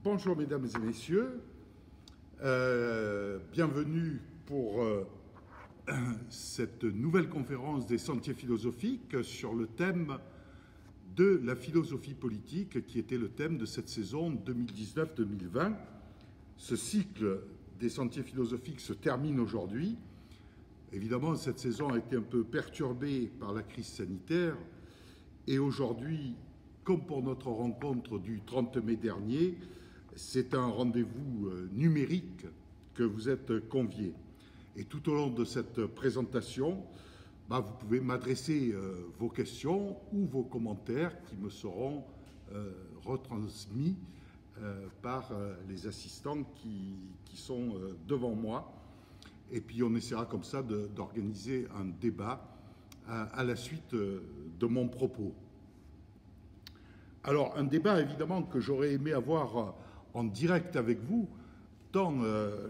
Bonjour mesdames et messieurs, bienvenue pour cette nouvelle conférence des Sentiers philosophiques sur le thème de la philosophie politique qui était le thème de cette saison 2019-2020. Ce cycle des Sentiers philosophiques se termine aujourd'hui. Évidemment, cette saison a été un peu perturbée par la crise sanitaire et aujourd'hui, comme pour notre rencontre du 30 mai dernier, c'est un rendez-vous numérique que vous êtes conviés. Et tout au long de cette présentation, vous pouvez m'adresser vos questions ou vos commentaires qui me seront retransmis par les assistants qui sont devant moi. Et puis on essaiera comme ça d'organiser un débat à la suite de mon propos. Alors un débat évidemment que j'aurais aimé avoir en direct avec vous, tant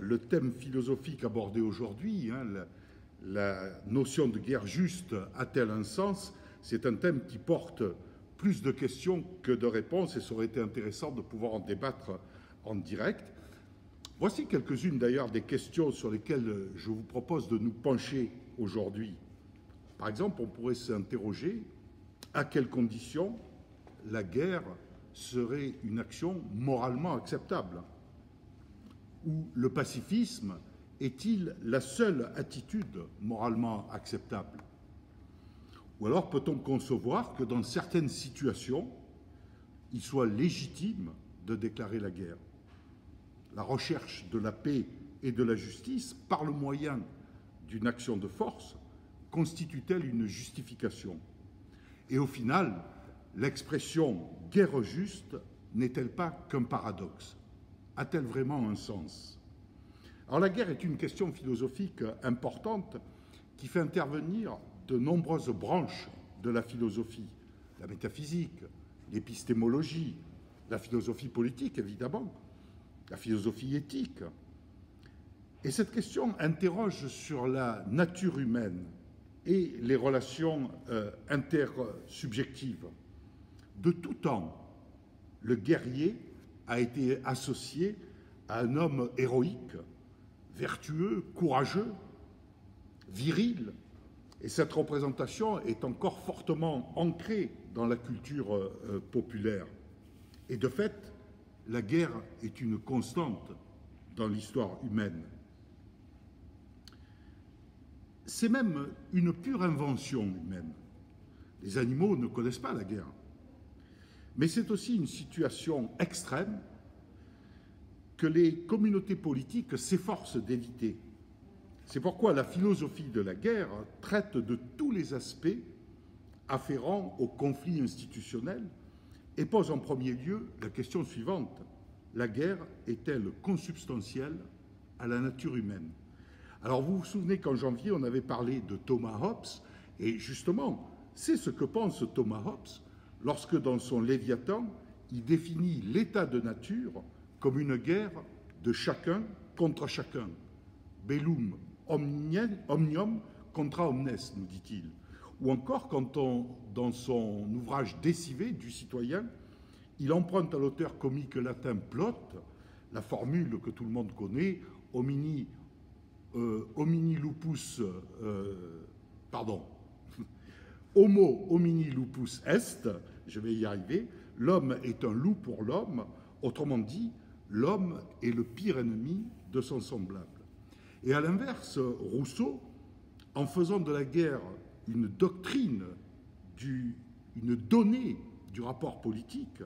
le thème philosophique abordé aujourd'hui, la notion de guerre juste a-t-elle un sens? C'est un thème qui porte plus de questions que de réponses et ça aurait été intéressant de pouvoir en débattre en direct. Voici quelques-unes d'ailleurs des questions sur lesquelles je vous propose de nous pencher aujourd'hui. Par exemple, on pourrait s'interroger à quelles conditions la guerre serait une action moralement acceptable? Ou le pacifisme est-il la seule attitude moralement acceptable? Ou alors peut-on concevoir que dans certaines situations, il soit légitime de déclarer la guerre? La recherche de la paix et de la justice, par le moyen d'une action de force, constitue-t-elle une justification? Et au final, l'expression « guerre juste » n'est-elle pas qu'un paradoxe? A-t-elle vraiment un sens? Alors la guerre est une question philosophique importante qui fait intervenir de nombreuses branches de la philosophie, la métaphysique, l'épistémologie, la philosophie politique évidemment, la philosophie éthique. Et cette question interroge sur la nature humaine et les relations intersubjectives. De tout temps, le guerrier a été associé à un homme héroïque, vertueux, courageux, viril, et cette représentation est encore fortement ancrée dans la culture populaire. Et de fait, la guerre est une constante dans l'histoire humaine. C'est même une pure invention humaine. Les animaux ne connaissent pas la guerre. Mais c'est aussi une situation extrême que les communautés politiques s'efforcent d'éviter. C'est pourquoi la philosophie de la guerre traite de tous les aspects afférents au conflit institutionnel et pose en premier lieu la question suivante. La guerre est-elle consubstantielle à la nature humaine? Alors vous vous souvenez qu'en janvier, on avait parlé de Thomas Hobbes, et justement, c'est ce que pense Thomas Hobbes lorsque dans son Léviathan, il définit l'état de nature comme une guerre de chacun contre chacun. Bellum omnium contra omnes, nous dit-il. Ou encore, quand dans son ouvrage Décivé du citoyen, il emprunte à l'auteur comique latin Plaute la formule que tout le monde connaît, homini lupus, homo homini lupus est, je vais y arriver, l'homme est un loup pour l'homme, autrement dit, l'homme est le pire ennemi de son semblable. Et à l'inverse, Rousseau, en faisant de la guerre une doctrine, une donnée du rapport politique,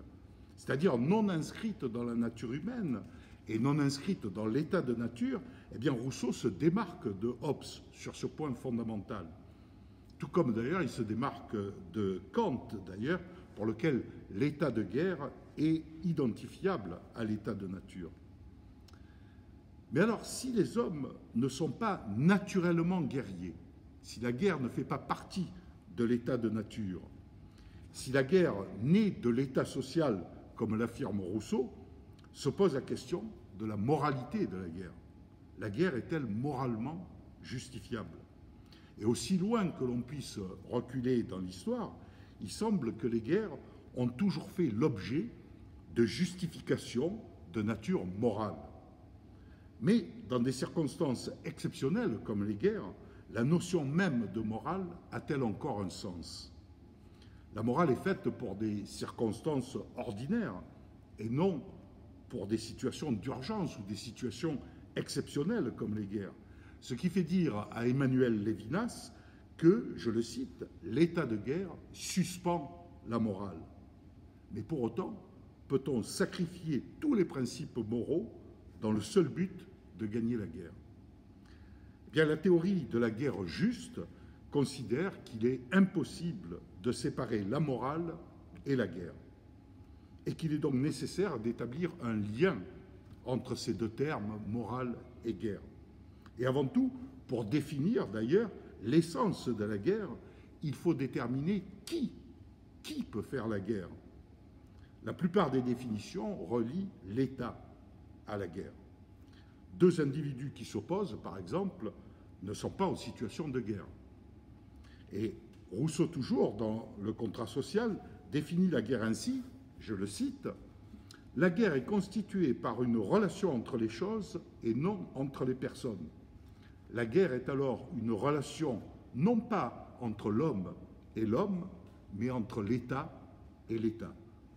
c'est-à-dire non inscrite dans la nature humaine et non inscrite dans l'état de nature, eh bien Rousseau se démarque de Hobbes sur ce point fondamental. Tout comme d'ailleurs il se démarque de Kant, d'ailleurs, pour lequel l'état de guerre est identifiable à l'état de nature. Mais alors, si les hommes ne sont pas naturellement guerriers, si la guerre ne fait pas partie de l'état de nature, si la guerre naît de l'état social, comme l'affirme Rousseau, se pose la question de la moralité de la guerre. La guerre est-elle moralement justifiable? Et aussi loin que l'on puisse reculer dans l'histoire, il semble que les guerres ont toujours fait l'objet de justifications de nature morale. Mais dans des circonstances exceptionnelles comme les guerres, la notion même de morale a-t-elle encore un sens? La morale est faite pour des circonstances ordinaires et non pour des situations d'urgence ou des situations exceptionnelles comme les guerres. Ce qui fait dire à Emmanuel Levinas que, je le cite, l'état de guerre suspend la morale. Mais pour autant, peut-on sacrifier tous les principes moraux dans le seul but de gagner la guerre? Eh bien, la théorie de la guerre juste considère qu'il est impossible de séparer la morale et la guerre, et qu'il est donc nécessaire d'établir un lien entre ces deux termes, morale et guerre. Et avant tout, pour définir d'ailleurs l'essence de la guerre, il faut déterminer qui peut faire la guerre. La plupart des définitions relient l'État à la guerre. Deux individus qui s'opposent, par exemple, ne sont pas en situation de guerre. Et Rousseau, toujours dans le contrat social, définit la guerre ainsi, je le cite, « La guerre est constituée par une relation entre les choses et non entre les personnes. La guerre est alors une relation non pas entre l'homme et l'homme, mais entre l'État et l'État. »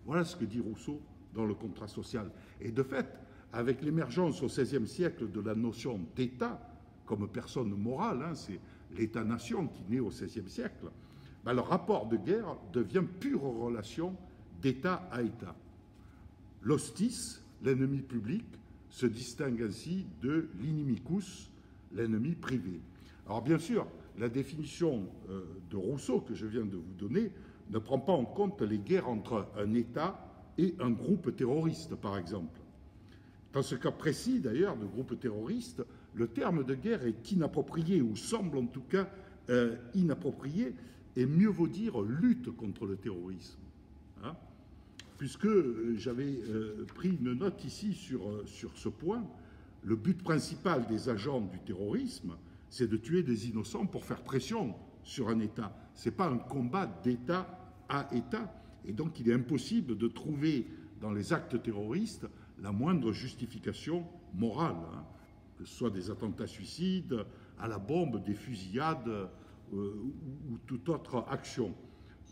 Voilà ce que dit Rousseau dans le contrat social. Et de fait, avec l'émergence au XVIe siècle de la notion d'État comme personne morale, c'est l'État-nation qui naît au XVIe siècle, le rapport de guerre devient pure relation d'État à État. L'hostis, l'ennemi public, se distingue ainsi de l'inimicus, l'ennemi privé. Alors bien sûr, la définition de Rousseau que je viens de vous donner ne prend pas en compte les guerres entre un État et un groupe terroriste, par exemple. Dans ce cas précis, d'ailleurs, de groupe terroriste, le terme de guerre est inapproprié, ou semble en tout cas inapproprié, et mieux vaut dire lutte contre le terrorisme. Puisque j'avais pris une note ici sur ce point, le but principal des agents du terrorisme, c'est de tuer des innocents pour faire pression sur un État. Ce n'est pas un combat d'État à État. Et donc il est impossible de trouver dans les actes terroristes la moindre justification morale, que ce soit des attentats suicides, à la bombe, des fusillades ou toute autre action.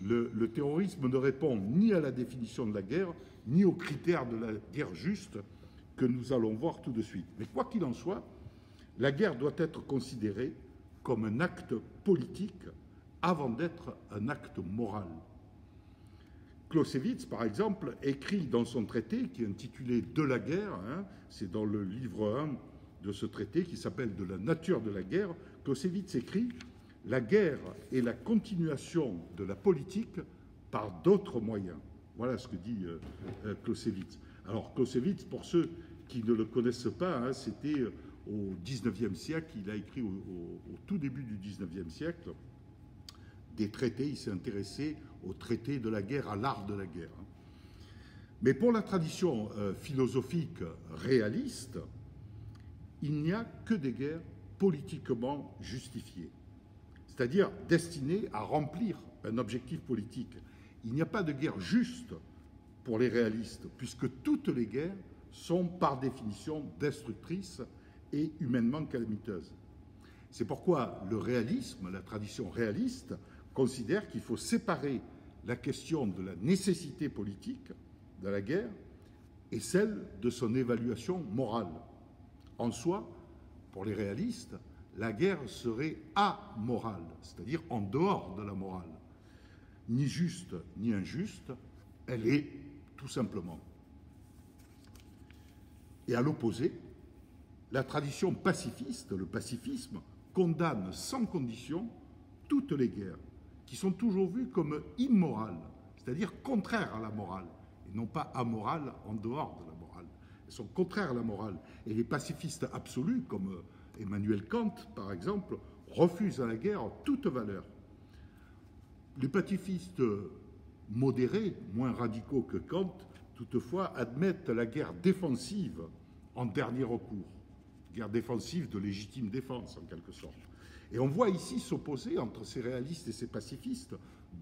Le terrorisme ne répond ni à la définition de la guerre, ni aux critères de la guerre juste que nous allons voir tout de suite. Mais quoi qu'il en soit, la guerre doit être considérée comme un acte politique avant d'être un acte moral. Clausewitz, par exemple, écrit dans son traité qui est intitulé « De la guerre », c'est dans le livre 1 de ce traité qui s'appelle « De la nature de la guerre », Clausewitz écrit « La guerre est la continuation de la politique par d'autres moyens ». Voilà ce que dit Clausewitz. Alors Clausewitz, pour ceux qui ne le connaissent pas, c'était au XIXe siècle, il a écrit au tout début du XIXe siècle des traités, il s'est intéressé aux traités de la guerre, à l'art de la guerre. Mais pour la tradition philosophique réaliste, il n'y a que des guerres politiquement justifiées, c'est-à-dire destinées à remplir un objectif politique. Il n'y a pas de guerre juste pour les réalistes, puisque toutes les guerres sont par définition destructrices et humainement calamiteuses. C'est pourquoi le réalisme, la tradition réaliste, considère qu'il faut séparer la question de la nécessité politique de la guerre et celle de son évaluation morale. En soi, pour les réalistes, la guerre serait amorale, c'est-à-dire en dehors de la morale. Ni juste ni injuste, elle est tout simplement. Et à l'opposé, la tradition pacifiste, le pacifisme, condamne sans condition toutes les guerres, qui sont toujours vues comme immorales, c'est-à-dire contraires à la morale, et non pas amorales en dehors de la morale. Elles sont contraires à la morale. Et les pacifistes absolus, comme Emmanuel Kant, par exemple, refusent à la guerre toute valeur. Les pacifistes modérés, moins radicaux que Kant, toutefois, admettent la guerre défensive en dernier recours. Guerre défensive de légitime défense, en quelque sorte. Et on voit ici s'opposer entre ces réalistes et ces pacifistes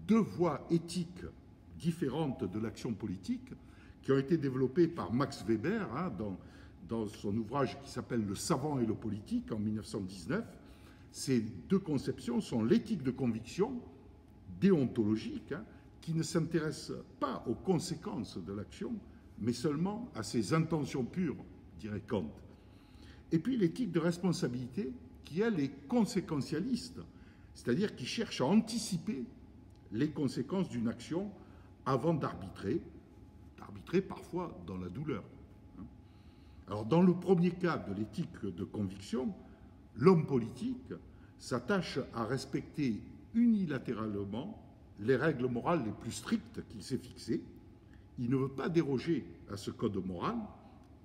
deux voies éthiques différentes de l'action politique qui ont été développées par Max Weber dans son ouvrage qui s'appelle « Le savant et le politique » en 1919. Ces deux conceptions sont l'éthique de conviction déontologique, qui ne s'intéresse pas aux conséquences de l'action, mais seulement à ses intentions pures, dirait Kant. Et puis l'éthique de responsabilité, qui elle est conséquentialiste, c'est-à-dire qui cherche à anticiper les conséquences d'une action avant d'arbitrer parfois dans la douleur. Alors dans le premier cas de l'éthique de conviction, l'homme politique s'attache à respecter unilatéralement les règles morales les plus strictes qu'il s'est fixées. Il ne veut pas déroger à ce code moral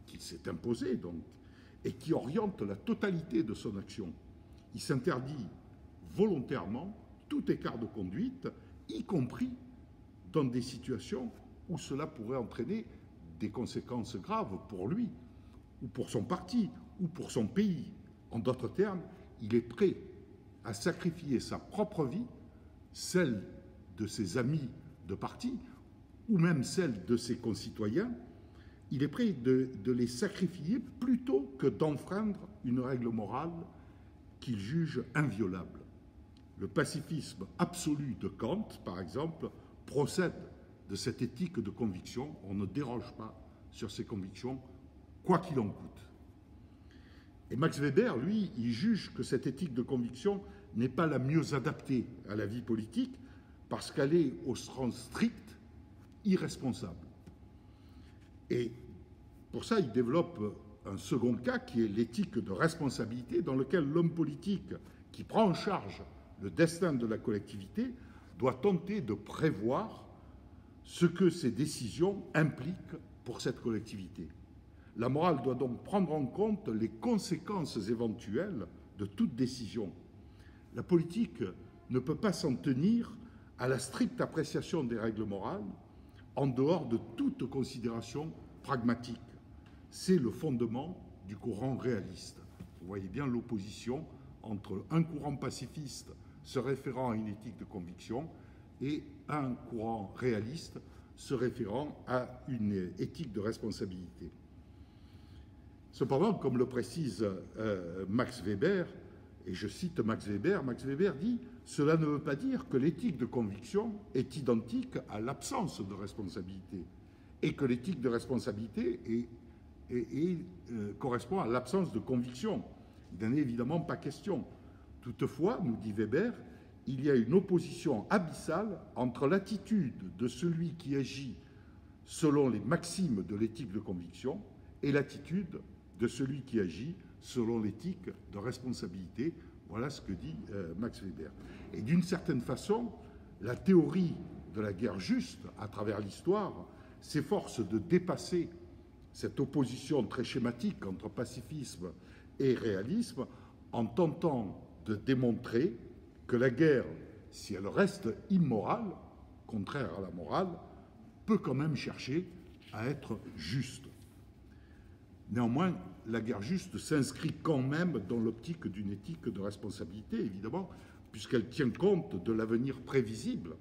qu'il s'est imposé donc, et qui oriente la totalité de son action. Il s'interdit volontairement tout écart de conduite, y compris dans des situations où cela pourrait entraîner des conséquences graves pour lui, ou pour son parti, ou pour son pays. En d'autres termes, il est prêt à sacrifier sa propre vie, celle de ses amis de parti, ou même celle de ses concitoyens. Il est prêt de les sacrifier plutôt que d'enfreindre une règle morale qu'il juge inviolable. Le pacifisme absolu de Kant, par exemple, procède de cette éthique de conviction. On ne déroge pas sur ses convictions, quoi qu'il en coûte. Et Max Weber, lui, il juge que cette éthique de conviction n'est pas la mieux adaptée à la vie politique parce qu'elle est, au sens strict, irresponsable. Et pour ça, il développe un second cas qui est l'éthique de responsabilité dans lequel l'homme politique qui prend en charge le destin de la collectivité doit tenter de prévoir ce que ses décisions impliquent pour cette collectivité. La morale doit donc prendre en compte les conséquences éventuelles de toute décision. La politique ne peut pas s'en tenir à la stricte appréciation des règles morales en dehors de toute considération pragmatique. C'est le fondement du courant réaliste. Vous voyez bien l'opposition entre un courant pacifiste se référant à une éthique de conviction et un courant réaliste se référant à une éthique de responsabilité. Cependant, comme le précise Max Weber, et je cite Max Weber dit « Cela ne veut pas dire que l'éthique de conviction est identique à l'absence de responsabilité et que l'éthique de responsabilité correspond à l'absence de conviction. Il n'en est évidemment pas question. Toutefois, nous dit Weber, il y a une opposition abyssale entre l'attitude de celui qui agit selon les maximes de l'éthique de conviction et l'attitude de celui qui agit selon l'éthique de responsabilité. Voilà ce que dit Max Weber. Et d'une certaine façon, la théorie de la guerre juste, à travers l'histoire, s'efforce de dépasser cette opposition très schématique entre pacifisme et réalisme en tentant de démontrer que la guerre, si elle reste immorale, contraire à la morale, peut quand même chercher à être juste. Néanmoins, la guerre juste s'inscrit quand même dans l'optique d'une éthique de responsabilité, évidemment, puisqu'elle tient compte de l'avenir prévisible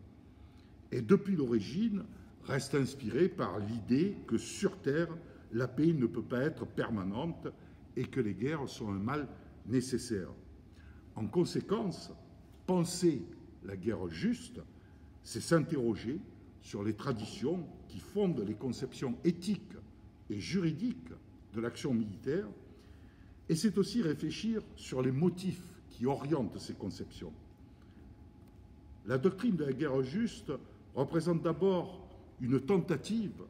et, depuis l'origine, reste inspirée par l'idée que sur Terre, la paix ne peut pas être permanente et que les guerres sont un mal nécessaire. En conséquence, penser la guerre juste, c'est s'interroger sur les traditions qui fondent les conceptions éthiques et juridiques de l'action militaire, et c'est aussi réfléchir sur les motifs qui orientent ces conceptions. La doctrine de la guerre juste représente d'abord une tentative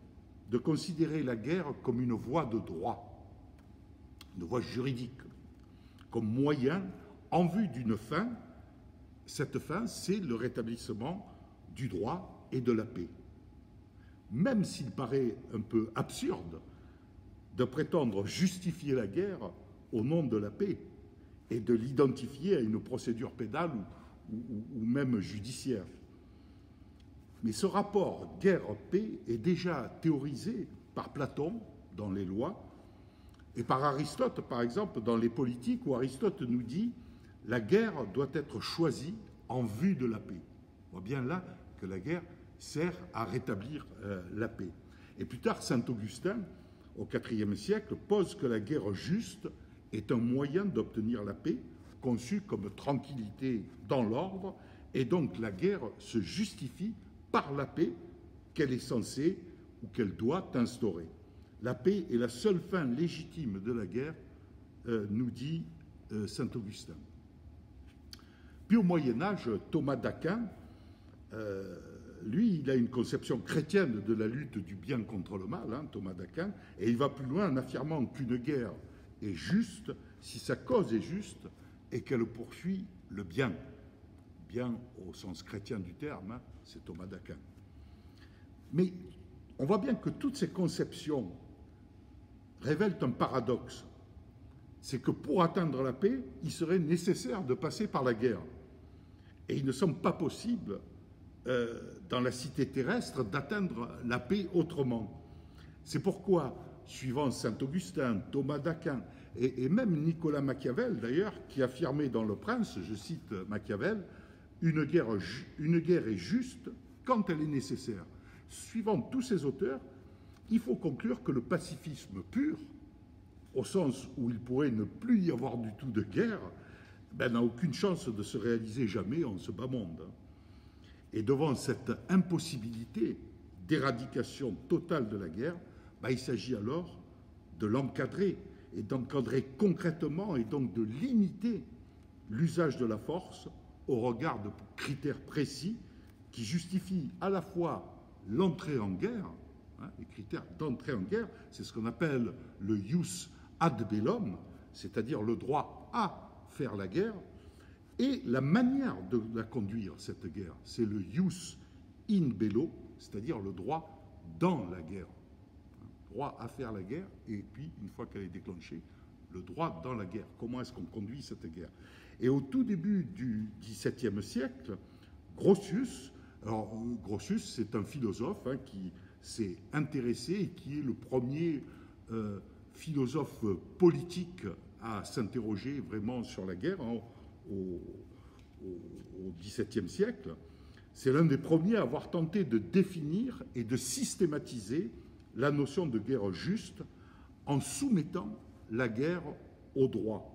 de considérer la guerre comme une voie de droit, une voie juridique, comme moyen en vue d'une fin. Cette fin, c'est le rétablissement du droit et de la paix. Même s'il paraît un peu absurde de prétendre justifier la guerre au nom de la paix et de l'identifier à une procédure pénale ou même judiciaire. Mais ce rapport guerre-paix est déjà théorisé par Platon dans les lois et par Aristote, par exemple, dans les politiques, où Aristote nous dit « la guerre doit être choisie en vue de la paix ». On voit bien là que la guerre sert à rétablir la paix. Et plus tard, saint Augustin, au IVe siècle, pose que la guerre juste est un moyen d'obtenir la paix, conçue comme tranquillité dans l'ordre, et donc la guerre se justifie par la paix qu'elle est censée ou qu'elle doit instaurer. La paix est la seule fin légitime de la guerre, nous dit saint Augustin. Puis au Moyen-Âge, Thomas d'Aquin, lui, il a une conception chrétienne de la lutte du bien contre le mal, Thomas d'Aquin, et il va plus loin en affirmant qu'une guerre est juste si sa cause est juste et qu'elle poursuit le bien. Bien au sens chrétien du terme, c'est Thomas d'Aquin. Mais on voit bien que toutes ces conceptions révèlent un paradoxe. C'est que pour atteindre la paix, il serait nécessaire de passer par la guerre. Et il ne semble pas possible, dans la cité terrestre, d'atteindre la paix autrement. C'est pourquoi, suivant saint Augustin, Thomas d'Aquin, et même Nicolas Machiavel, d'ailleurs, qui affirmait dans Le Prince, je cite Machiavel, une guerre est juste quand elle est nécessaire. Suivant tous ces auteurs, il faut conclure que le pacifisme pur, au sens où il pourrait ne plus y avoir du tout de guerre, n'a aucune chance de se réaliser jamais en ce bas monde. Et devant cette impossibilité d'éradication totale de la guerre, il s'agit alors de l'encadrer, et d'encadrer concrètement, et donc de limiter l'usage de la force au regard de critères précis qui justifient à la fois l'entrée en guerre, les critères d'entrée en guerre, c'est ce qu'on appelle le jus ad bellum, c'est-à-dire le droit à faire la guerre, et la manière de la conduire, cette guerre, c'est le jus in bello, c'est-à-dire le droit dans la guerre. Droit à faire la guerre, et puis, une fois qu'elle est déclenchée, le droit dans la guerre. Comment est-ce qu'on conduit cette guerre? Et au tout début du XVIIe siècle, Grotius, alors Grotius, c'est un philosophe qui s'est intéressé et qui est le premier philosophe politique à s'interroger vraiment sur la guerre au XVIIe siècle. C'est l'un des premiers à avoir tenté de définir et de systématiser la notion de guerre juste en soumettant la guerre au droit.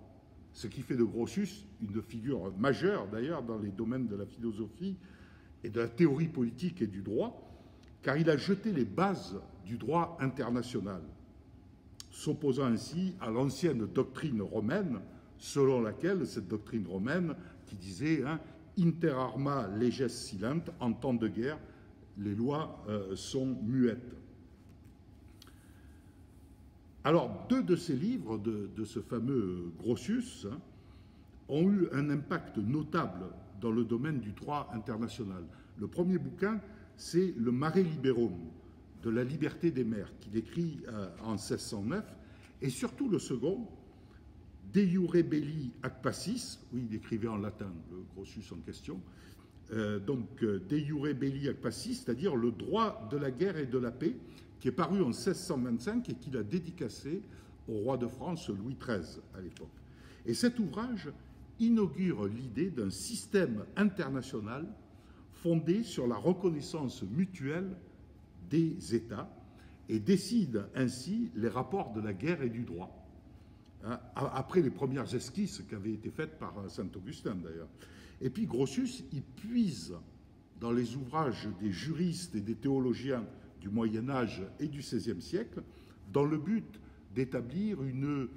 Ce qui fait de Grotius une figure majeure, d'ailleurs, dans les domaines de la philosophie et de la théorie politique et du droit, car il a jeté les bases du droit international, s'opposant ainsi à l'ancienne doctrine romaine, selon laquelle, cette doctrine romaine qui disait inter arma leges silent, en temps de guerre, les lois sont muettes. Alors, deux de ces livres, de ce fameux Grotius, ont eu un impact notable dans le domaine du droit international. Le premier bouquin, c'est le Mare Liberum, de la liberté des mers, qu'il écrit en 1609, et surtout le second, De Iure Belli ac Pacis, oui, il écrivait en latin, le Grotius en question, donc De Iure Belli ac Pacis, c'est-à-dire le droit de la guerre et de la paix, qui est paru en 1625 et qu'il a dédicacé au roi de France Louis XIII à l'époque. Et cet ouvrage inaugure l'idée d'un système international fondé sur la reconnaissance mutuelle des États et décide ainsi les rapports de la guerre et du droit, après les premières esquisses qui avaient été faites par saint Augustin d'ailleurs. Et puis Grotius, il puise dans les ouvrages des juristes et des théologiens du Moyen-Âge et du XVIe siècle, dans le but d'établir une,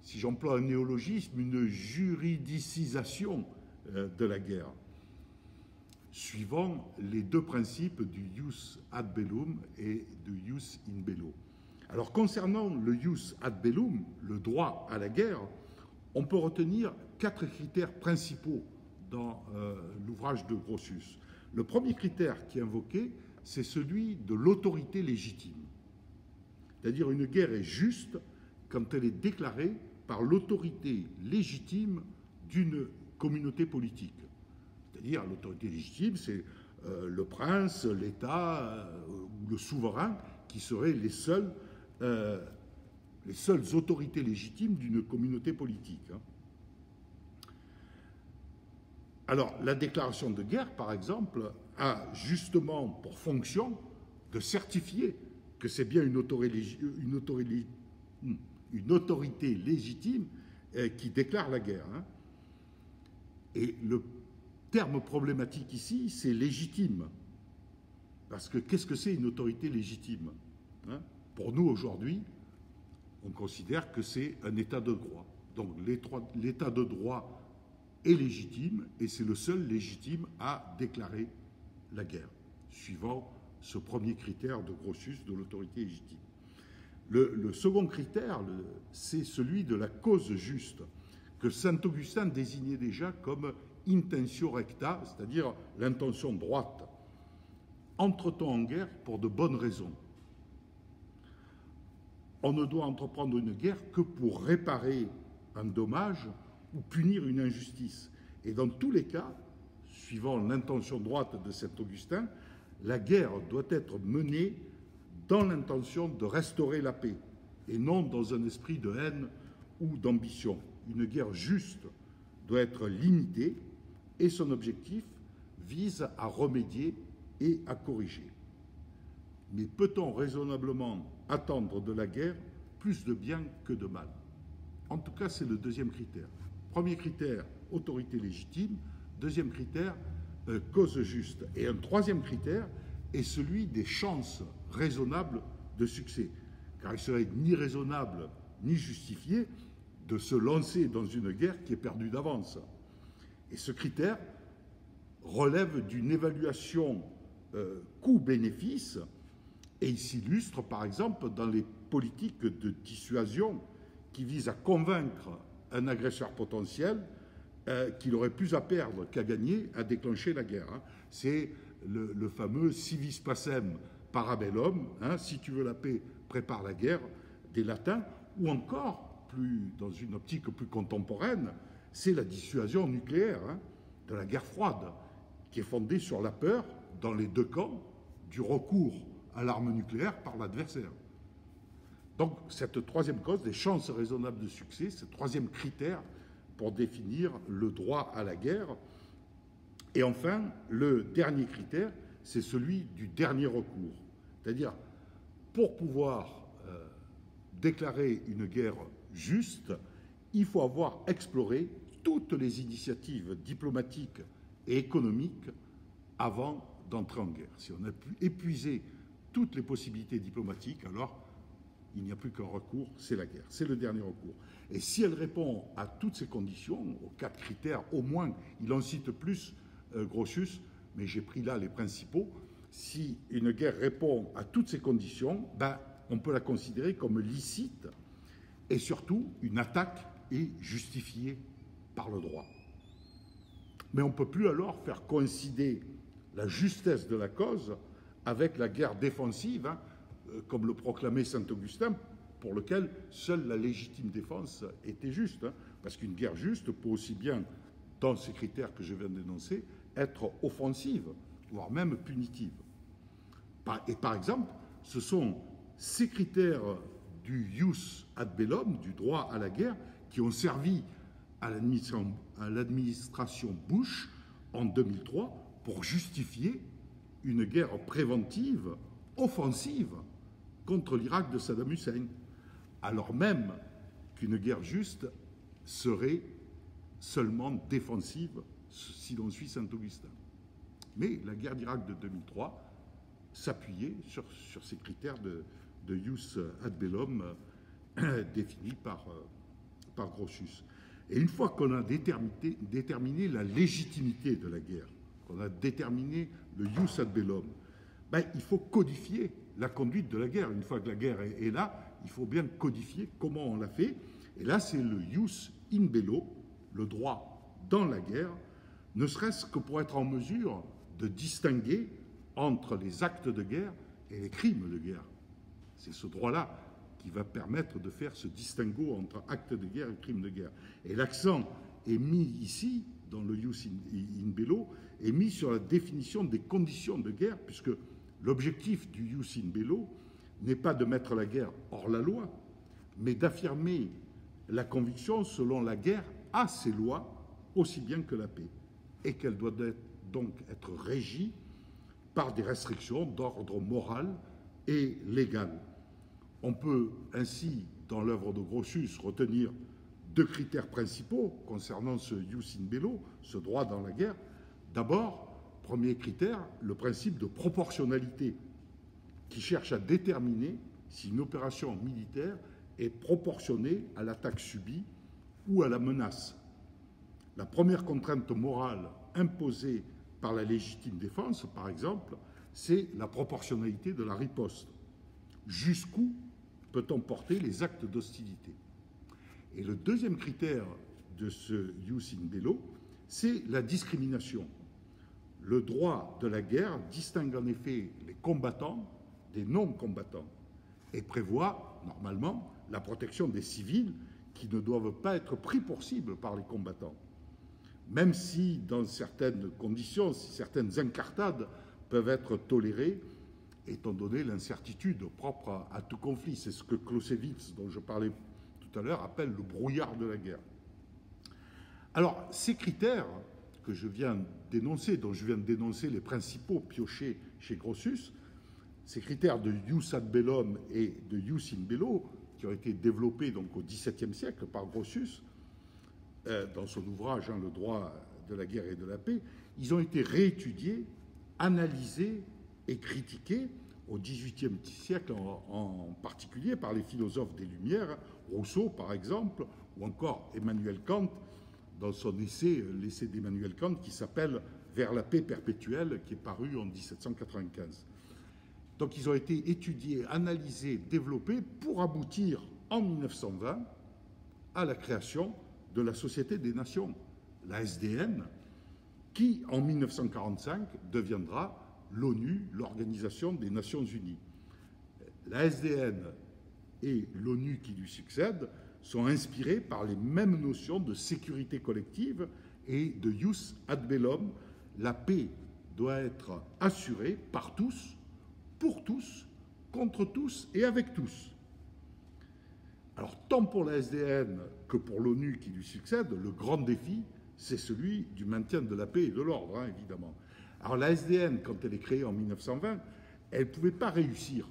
si j'emploie un néologisme, une juridicisation de la guerre, suivant les deux principes du jus ad bellum et du jus in bello. Alors, concernant le jus ad bellum, le droit à la guerre, on peut retenir 4 critères principaux dans l'ouvrage de Grotius. Le premier critère qui est invoqué, c'est celui de l'autorité légitime. C'est-à-dire une guerre est juste quand elle est déclarée par l'autorité légitime d'une communauté politique. C'est-à-dire l'autorité légitime, c'est le prince, l'État ou le souverain qui seraient les seules autorités légitimes d'une communauté politique. Alors, la déclaration de guerre, par exemple, a justement pour fonction de certifier que c'est bien une autorité légitime qui déclare la guerre. Hein. Et le terme problématique ici, c'est légitime. Parce que qu'est-ce que c'est une autorité légitime, hein? Pour nous, aujourd'hui, on considère que c'est un état de droit. Donc l'état de droit est légitime et c'est le seul légitime à déclarer la guerre, suivant ce premier critère de Grotius de l'autorité légitime. Le second critère, c'est celui de la cause juste, que saint Augustin désignait déjà comme intentio recta, c'est-à-dire l'intention droite. Entre-t-on en guerre pour de bonnes raisons? On ne doit entreprendre une guerre que pour réparer un dommage ou punir une injustice. Et dans tous les cas, suivant l'intention droite de saint Augustin, la guerre doit être menée dans l'intention de restaurer la paix et non dans un esprit de haine ou d'ambition. Une guerre juste doit être limitée et son objectif vise à remédier et à corriger. Mais peut-on raisonnablement attendre de la guerre plus de bien que de mal? En tout cas, c'est le deuxième critère. Premier critère, autorité légitime. Deuxième critère, cause juste. Et un troisième critère est celui des chances raisonnables de succès. Car il serait ni raisonnable ni justifié de se lancer dans une guerre qui est perdue d'avance. Et ce critère relève d'une évaluation coût-bénéfice et il s'illustre par exemple dans les politiques de dissuasion qui visent à convaincre un agresseur potentiel qu'il aurait plus à perdre qu'à gagner à déclencher la guerre. Hein. C'est le fameux civis pacem para bellum, hein, si tu veux la paix, prépare la guerre, des Latins, ou encore, dans une optique plus contemporaine, c'est la dissuasion nucléaire, hein, de la guerre froide, qui est fondée sur la peur, dans les deux camps, du recours à l'arme nucléaire par l'adversaire. Donc, cette troisième cause, des chances raisonnables de succès, ce troisième critère pour définir le droit à la guerre. Et enfin, le dernier critère, c'est celui du dernier recours. C'est-à-dire, pour pouvoir déclarer une guerre juste, il faut avoir exploré toutes les initiatives diplomatiques et économiques avant d'entrer en guerre. Si on a pu épuiser toutes les possibilités diplomatiques, alors il n'y a plus qu'un recours, c'est la guerre. C'est le dernier recours. Et si elle répond à toutes ces conditions, aux 4 critères, au moins, il en cite plus, Grotius, mais j'ai pris là les principaux. Si une guerre répond à toutes ces conditions, ben, on peut la considérer comme licite et surtout une attaque est justifiée par le droit. Mais on ne peut plus alors faire coïncider la justesse de la cause avec la guerre défensive, hein, comme le proclamait saint Augustin, pour lequel seule la légitime défense était juste. Hein, parce qu'une guerre juste peut aussi bien, dans ces critères que je viens d'énoncer, être offensive, voire même punitive. Et par exemple, ce sont ces critères du ius ad bellum, du droit à la guerre, qui ont servi à l'administration Bush en 2003 pour justifier une guerre préventive, offensive, contre l'Irak de Saddam Hussein, alors même qu'une guerre juste serait seulement défensive si l'on suit saint Augustin. Mais la guerre d'Irak de 2003 s'appuyait sur ces critères de ius ad bellum définis par Grotius. Et une fois qu'on a déterminé la légitimité de la guerre, qu'on a déterminé le ius ad bellum, ben, il faut codifier la conduite de la guerre. Une fois que la guerre est là, il faut bien codifier comment on l'a fait. Et là, c'est le ius in bello, le droit dans la guerre, ne serait-ce que pour être en mesure de distinguer entre les actes de guerre et les crimes de guerre. C'est ce droit-là qui va permettre de faire ce distinguo entre actes de guerre et crimes de guerre. Et l'accent est mis ici, dans le ius in bello, est mis sur la définition des conditions de guerre, puisque l'objectif du ius in bello n'est pas de mettre la guerre hors la loi, mais d'affirmer la conviction selon la guerre a ses lois aussi bien que la paix, et qu'elle doit donc être régie par des restrictions d'ordre moral et légale. On peut ainsi, dans l'œuvre de Grotius, retenir deux critères principaux concernant ce jus in bello, ce droit dans la guerre. D'abord, premier critère, le principe de proportionnalité, qui cherche à déterminer si une opération militaire est proportionnée à l'attaque subie ou à la menace. La première contrainte morale imposée par la légitime défense, par exemple, c'est la proportionnalité de la riposte. Jusqu'où peut-on porter les actes d'hostilité? Et le deuxième critère de ce jus in bello, c'est la discrimination. Le droit de la guerre distingue en effet les combattants des non-combattants et prévoit normalement la protection des civils qui ne doivent pas être pris pour cible par les combattants. Même si, dans certaines conditions, certaines incartades peuvent être tolérées, étant donné l'incertitude propre à tout conflit. C'est ce que Clausewitz, dont je parlais tout à l'heure, appelle le brouillard de la guerre. Alors, ces critères que je viens d'énoncer, dont je viens de dénoncer les principaux piochés chez Grotius, ces critères de jus ad bellum et de jus in bello, qui ont été développés donc au XVIIe siècle par Grotius, dans son ouvrage Le droit de la guerre et de la paix, ils ont été réétudiés, analysés et critiqués au XVIIIe siècle en particulier par les philosophes des Lumières, Rousseau par exemple, ou encore Emmanuel Kant, dans son essai, l'essai d'Emmanuel Kant, qui s'appelle « Vers la paix perpétuelle », qui est paru en 1795. Donc ils ont été étudiés, analysés, développés pour aboutir en 1920 à la création de la Société des Nations, la SDN, qui en 1945 deviendra l'ONU, l'Organisation des Nations Unies. La SDN et l'ONU qui lui succède sont inspirés par les mêmes notions de sécurité collective et de jus ad bellum. La paix doit être assurée par tous, pour tous, contre tous et avec tous. Alors, tant pour la SDN que pour l'ONU qui lui succède, le grand défi, c'est celui du maintien de la paix et de l'ordre, hein, évidemment. Alors, la SDN, quand elle est créée en 1920, elle ne pouvait pas réussir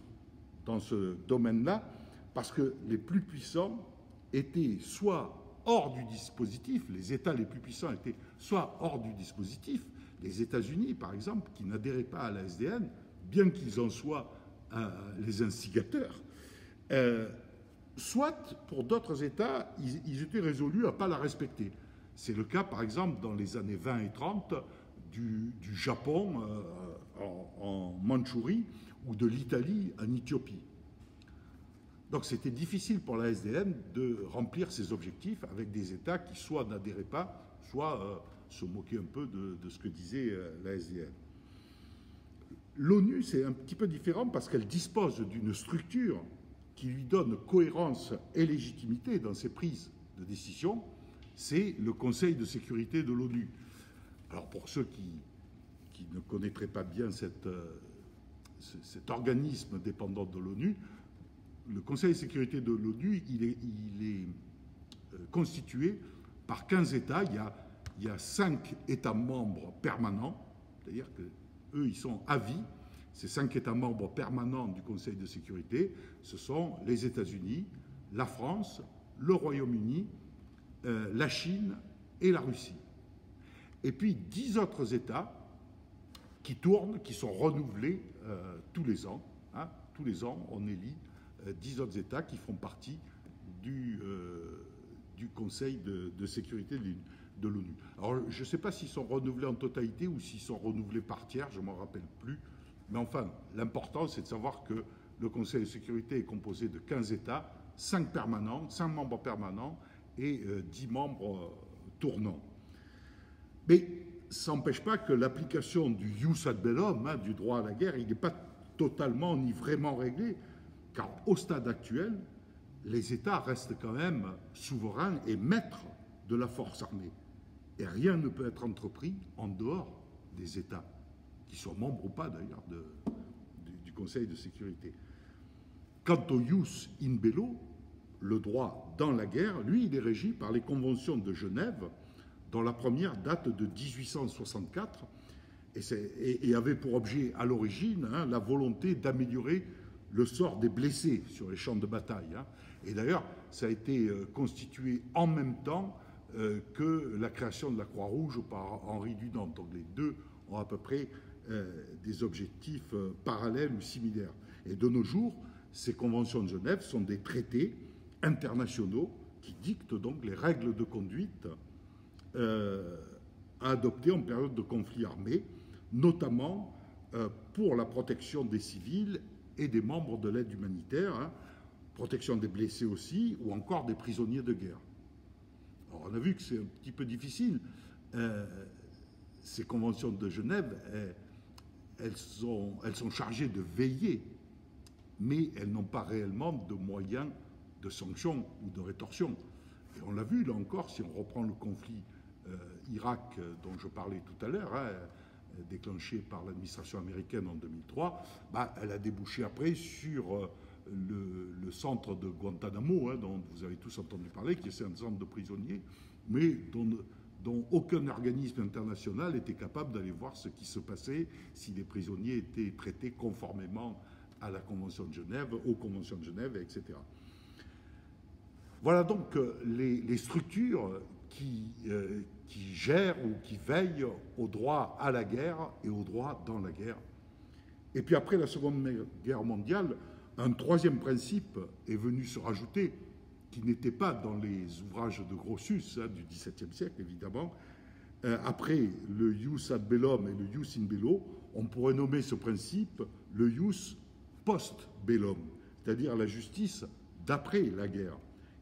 dans ce domaine-là parce que les plus puissants étaient soit hors du dispositif, les États les plus puissants étaient soit hors du dispositif, les États-Unis, par exemple, qui n'adhéraient pas à la SDN, bien qu'ils en soient les instigateurs, soit, pour d'autres États, ils étaient résolus à ne pas la respecter. C'est le cas, par exemple, dans les années 20 et 30, du Japon en Mandchourie ou de l'Italie en Éthiopie. Donc c'était difficile pour la SDN de remplir ses objectifs avec des États qui soit n'adhéraient pas, soit se moquaient un peu de ce que disait la SDN. L'ONU, c'est un petit peu différent parce qu'elle dispose d'une structure qui lui donne cohérence et légitimité dans ses prises de décision, c'est le Conseil de sécurité de l'ONU. Alors pour ceux qui ne connaîtraient pas bien cet organisme dépendant de l'ONU, le Conseil de sécurité de l'ONU, il est constitué par 15 États. Il y a 5 États membres permanents, c'est-à-dire qu'eux, ils sont à vie. Ces 5 États membres permanents du Conseil de sécurité, ce sont les États-Unis, la France, le Royaume-Uni, la Chine et la Russie. Et puis 10 autres États qui tournent, qui sont renouvelés tous les ans. Hein, tous les ans, on élit 10 autres États qui font partie du Conseil de sécurité de l'ONU. Alors, je ne sais pas s'ils sont renouvelés en totalité ou s'ils sont renouvelés par tiers, je ne m'en rappelle plus. Mais enfin, l'important, c'est de savoir que le Conseil de sécurité est composé de 15 États, 5 permanents, 5 membres permanents et 10 membres tournants. Mais ça n'empêche pas que l'application du jus ad bellum, hein, du droit à la guerre, il n'est pas totalement ni vraiment réglé, car au stade actuel, les États restent quand même souverains et maîtres de la force armée. Et rien ne peut être entrepris en dehors des États, qui sont membres ou pas d'ailleurs du Conseil de sécurité. Quant au jus in bello, le droit dans la guerre, lui, il est régi par les conventions de Genève, dont la première date de 1864 et avait pour objet à l'origine la volonté d'améliorer le sort des blessés sur les champs de bataille. Hein. Et d'ailleurs, ça a été constitué en même temps que la création de la Croix-Rouge par Henri Dunant. Donc les deux ont à peu près des objectifs parallèles ou similaires. Et de nos jours, ces conventions de Genève sont des traités internationaux qui dictent donc les règles de conduite à adopter en période de conflit armé, notamment pour la protection des civils et des membres de l'aide humanitaire, hein, protection des blessés aussi, ou encore des prisonniers de guerre. Alors on a vu que c'est un petit peu difficile. Ces conventions de Genève, elles sont chargées de veiller, mais elles n'ont pas réellement de moyens de sanction ou de rétorsion. Et on l'a vu, là encore, si on reprend le conflit Irak dont je parlais tout à l'heure, hein, déclenché par l'administration américaine en 2003, elle a débouché après sur le centre de Guantanamo, hein, dont vous avez tous entendu parler, qui est un centre de prisonniers, mais dont aucun organisme international n'était capable d'aller voir ce qui se passait si les prisonniers étaient traités conformément à la Convention de Genève, aux Conventions de Genève, etc. Voilà donc les structures qui gèrent ou qui veillent au droit à la guerre et au droit dans la guerre. Et puis après la Seconde Guerre mondiale, un troisième principe est venu se rajouter, qui n'était pas dans les ouvrages de Grotius hein, du XVIIe siècle, évidemment. Après le ius ad bellum et le ius in bello, on pourrait nommer ce principe le ius post bellum, c'est-à-dire la justice d'après la guerre,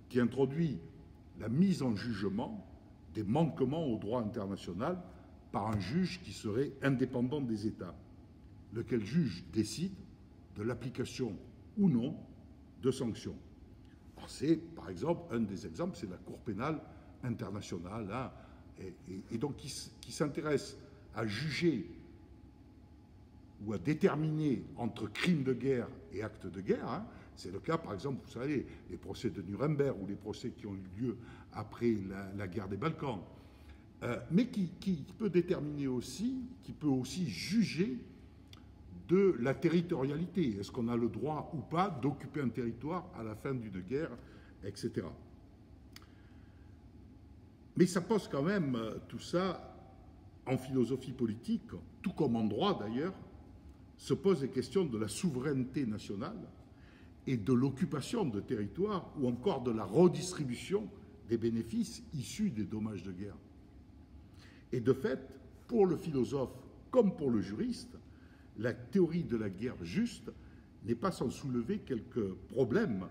qui introduit la mise en jugement des manquements au droit international par un juge qui serait indépendant des États, lequel juge décide de l'application ou non de sanctions. C'est, par exemple, un des exemples, c'est la Cour pénale internationale, hein, et donc qui s'intéresse à juger ou à déterminer entre crimes de guerre et actes de guerre. Hein. C'est le cas, par exemple, vous savez, les procès de Nuremberg ou les procès qui ont eu lieu après la guerre des Balkans, mais qui peut déterminer aussi, qui peut aussi juger de la territorialité. Est-ce qu'on a le droit ou pas d'occuper un territoire à la fin d'une guerre, etc. Mais ça pose quand même tout ça en philosophie politique, tout comme en droit d'ailleurs, se posent les questions de la souveraineté nationale et de l'occupation de territoires ou encore de la redistribution des bénéfices issus des dommages de guerre. Et de fait, pour le philosophe comme pour le juriste, la théorie de la guerre juste n'est pas sans soulever quelques problèmes,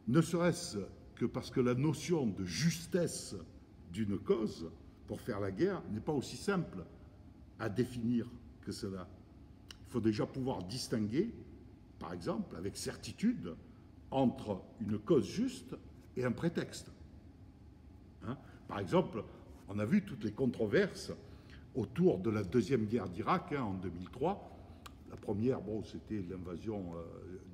ne serait-ce que parce que la notion de justesse d'une cause pour faire la guerre n'est pas aussi simple à définir que cela. Il faut déjà pouvoir distinguer, par exemple, avec certitude, entre une cause juste et un prétexte. Hein? Par exemple, on a vu toutes les controverses autour de la deuxième guerre d'Irak en 2003. La première, bon, c'était l'invasion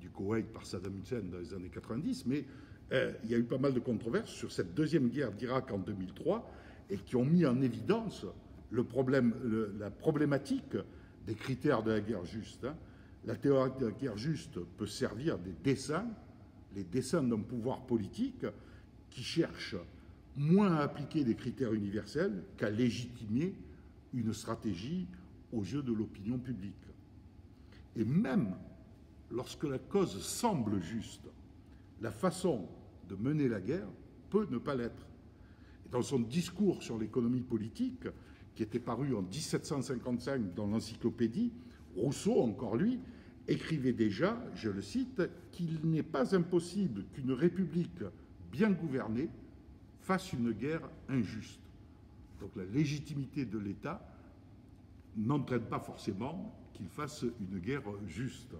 du Koweït par Saddam Hussein dans les années 90, mais il y a eu pas mal de controverses sur cette deuxième guerre d'Irak en 2003 et qui ont mis en évidence la problématique des critères de la guerre juste. Hein. La théorie de la guerre juste peut servir des desseins, les desseins d'un pouvoir politique qui cherche moins à appliquer des critères universels qu'à légitimer une stratégie aux yeux de l'opinion publique. Et même lorsque la cause semble juste, la façon de mener la guerre peut ne pas l'être. Et dans son discours sur l'économie politique, qui était paru en 1755 dans l'Encyclopédie, Rousseau, encore lui, écrivait déjà, je le cite, qu'il n'est pas impossible qu'une république bien gouvernée fasse une guerre injuste. Donc la légitimité de l'État n'entraîne pas forcément qu'il fasse une guerre juste.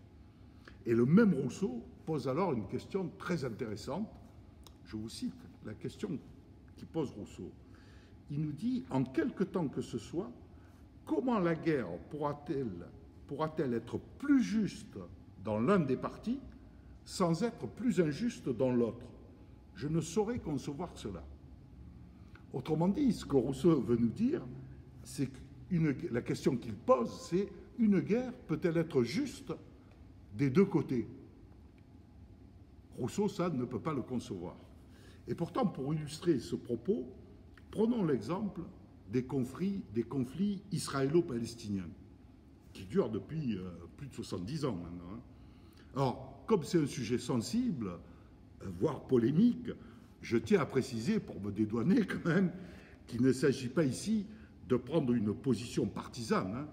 Et le même Rousseau pose alors une question très intéressante. Je vous cite la question qui pose Rousseau. Il nous dit, en quelque temps que ce soit, comment la guerre pourra-t-elle être plus juste dans l'un des partis sans être plus injuste dans l'autre? Je ne saurais concevoir cela. Autrement dit, ce que Rousseau veut nous dire, c'est que la question qu'il pose, c'est une guerre peut-elle être juste des deux côtés? Rousseau, ça, ne peut pas le concevoir. Et pourtant, pour illustrer ce propos, prenons l'exemple des conflits israélo-palestiniens, qui durent depuis plus de 70 ans maintenant. Alors, comme c'est un sujet sensible, voire polémique, je tiens à préciser, pour me dédouaner quand même, qu'il ne s'agit pas ici de prendre une position partisane,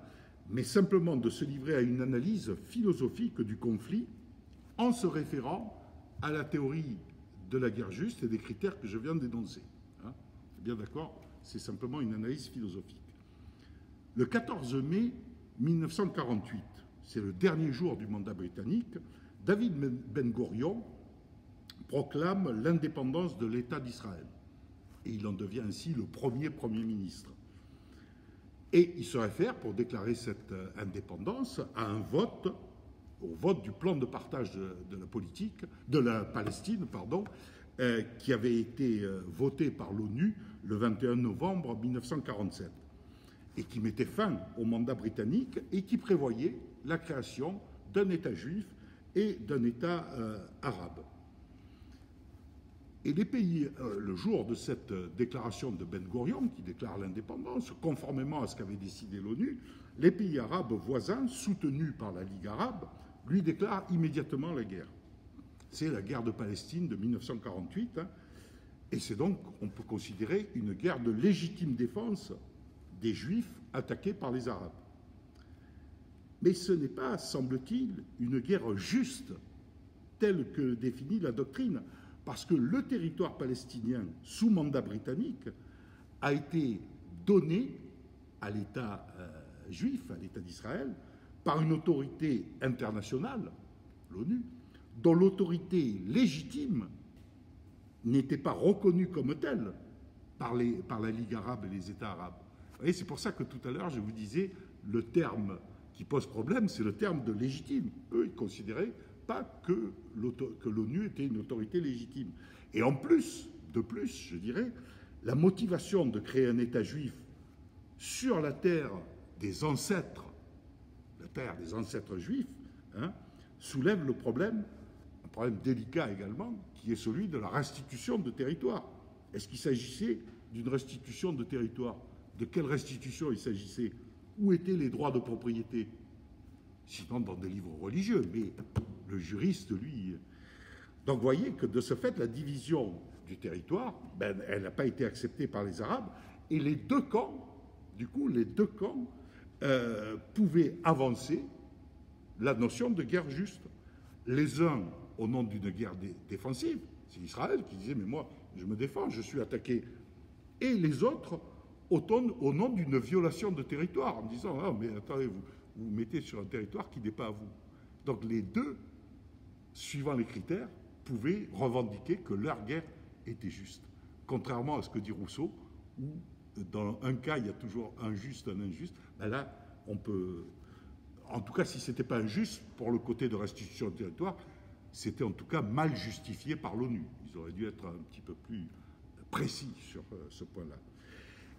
mais simplement de se livrer à une analyse philosophique du conflit en se référant à la théorie de la guerre juste et des critères que je viens d'énoncer. C'est bien d'accord, c'est simplement une analyse philosophique. Le 14 mai 1948, c'est le dernier jour du mandat britannique, David Ben Gourion proclame l'indépendance de l'État d'Israël. Et il en devient ainsi le premier Premier ministre. Et il se réfère, pour déclarer cette indépendance, à un vote, au vote du plan de partage de la Palestine, qui avait été voté par l'ONU le 21 novembre 1947, et qui mettait fin au mandat britannique et qui prévoyait la création d'un État juif et d'un État arabe. Et les pays, le jour de cette déclaration de Ben Gourion, qui déclare l'indépendance, conformément à ce qu'avait décidé l'ONU, les pays arabes voisins, soutenus par la Ligue arabe, lui déclarent immédiatement la guerre. C'est la guerre de Palestine de 1948, et c'est donc, on peut considérer, une guerre de légitime défense des Juifs attaqués par les Arabes. Mais ce n'est pas, semble-t-il, une guerre juste, telle que définit la doctrine, parce que le territoire palestinien sous mandat britannique a été donné à l'État juif, à l'État d'Israël, par une autorité internationale, l'ONU, dont l'autorité légitime n'était pas reconnue comme telle par la Ligue arabe et les États arabes. Vous voyez, c'est pour ça que tout à l'heure, je vous disais, le terme qui pose problème, c'est le terme de légitime. Eux, ils considéraient pas que l'ONU était une autorité légitime. Et en plus, je dirais, la motivation de créer un État juif sur la terre des ancêtres, juifs, soulève le problème, un problème délicat également, qui est celui de la restitution de territoire. Est-ce qu'il s'agissait d'une restitution de territoire? De quelle restitution il s'agissait? Où étaient les droits de propriété? Sinon dans des livres religieux, mais le juriste, lui... Donc vous voyez que de ce fait, la division du territoire, elle n'a pas été acceptée par les Arabes, et les deux camps, pouvaient avancer la notion de guerre juste. Les uns au nom d'une guerre défensive, c'est Israël qui disait « mais moi, je me défends, je suis attaqué », et les autres au nom d'une violation de territoire, en disant « ah, mais attendez, vous vous mettez sur un territoire qui n'est pas à vous ». Donc les deux, suivant les critères, pouvaient revendiquer que leur guerre était juste. Contrairement à ce que dit Rousseau, où dans un cas, il y a toujours un juste, un injuste, là, on peut... En tout cas, si ce n'était pas injuste, pour le côté de restitution de territoire, c'était en tout cas mal justifié par l'ONU. Ils auraient dû être un petit peu plus précis sur ce point-là.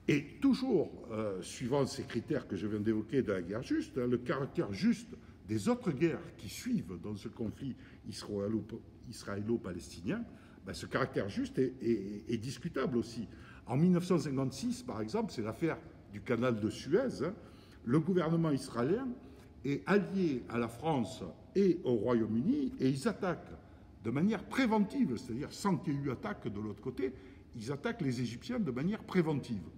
Et toujours, suivant ces critères que je viens d'évoquer de la guerre juste, le caractère juste des autres guerres qui suivent dans ce conflit israélo-palestinien, ce caractère juste est discutable aussi. En 1956, par exemple, c'est l'affaire du canal de Suez, le gouvernement israélien est allié à la France et au Royaume-Uni et ils attaquent de manière préventive, c'est-à-dire sans qu'il y ait eu attaque de l'autre côté, ils attaquent les Égyptiens de manière préventive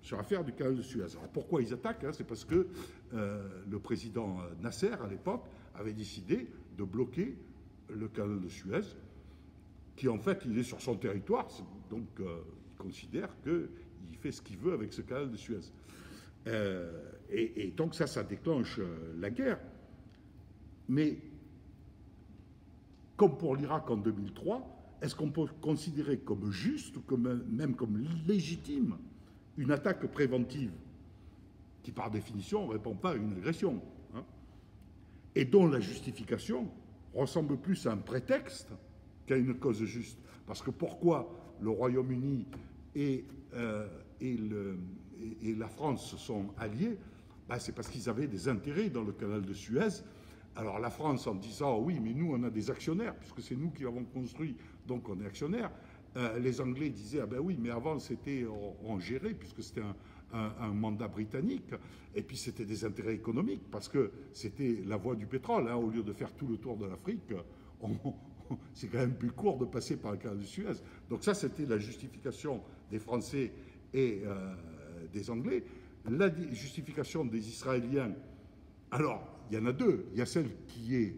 sur l'affaire du canal de Suez. Alors pourquoi ils attaquent? C'est parce que le président Nasser, à l'époque, avait décidé de bloquer le canal de Suez, qui en fait, il est sur son territoire, donc il considère qu'il fait ce qu'il veut avec ce canal de Suez. Et donc ça déclenche la guerre. Mais comme pour l'Irak en 2003, est-ce qu'on peut considérer comme juste ou même comme légitime une attaque préventive qui, par définition, ne répond pas à une agression, et dont la justification ressemble plus à un prétexte qu'à une cause juste? Parce que pourquoi le Royaume-Uni et la France se sont alliés? C'est parce qu'ils avaient des intérêts dans le canal de Suez Alors la France, en disant oui, mais nous on a des actionnaires, puisque c'est nous qui l'avons construit, donc on est actionnaires. Les Anglais disaient ah ben oui, mais avant c'était on gérait, puisque c'était un mandat britannique, et puis c'était des intérêts économiques, parce que c'était la voie du pétrole. Hein, au lieu de faire tout le tour de l'Afrique, c'est quand même plus court de passer par le canal de Suez. Donc ça, c'était la justification des Français et des Anglais. La justification des Israéliens, alors, il y en a deux. Il y a celle qui est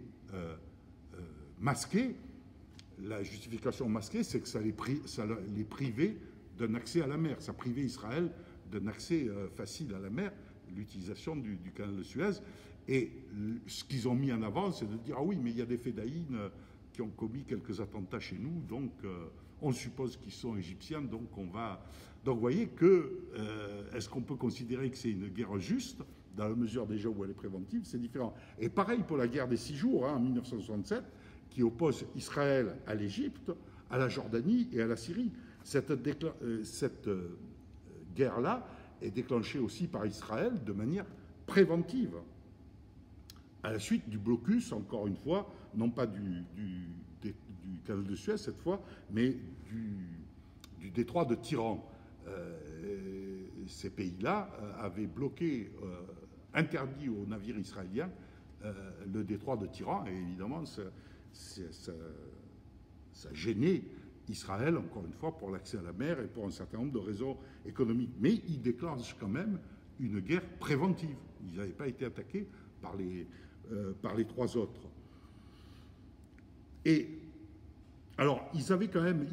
masquée. La justification masquée, c'est que ça les privait d'un accès à la mer. Ça privait Israël d'un accès facile à la mer, l'utilisation du canal de Suez. Et ce qu'ils ont mis en avant, c'est de dire ah oui, mais il y a des fédayines qui ont commis quelques attentats chez nous, donc on suppose qu'ils sont égyptiens, donc on va. Donc vous voyez que est-ce qu'on peut considérer que c'est une guerre juste, dans la mesure déjà où elle est préventive, c'est différent. Et pareil pour la guerre des 6 jours, hein, en 1967, qui oppose Israël à l'Égypte, à la Jordanie et à la Syrie. Cette guerre-là est déclenchée aussi par Israël de manière préventive, à la suite du blocus, encore une fois, non pas du canal de Suez cette fois, mais du détroit de Tiran. Ces pays-là avaient bloqué, interdit aux navires israéliens le détroit de Tiran, et évidemment, ça gênait Israël, encore une fois, pour l'accès à la mer et pour un certain nombre de raisons économiques. Mais ils déclenchent quand même une guerre préventive. Ils n'avaient pas été attaqués par les trois autres. Et alors, ils avaient quand même,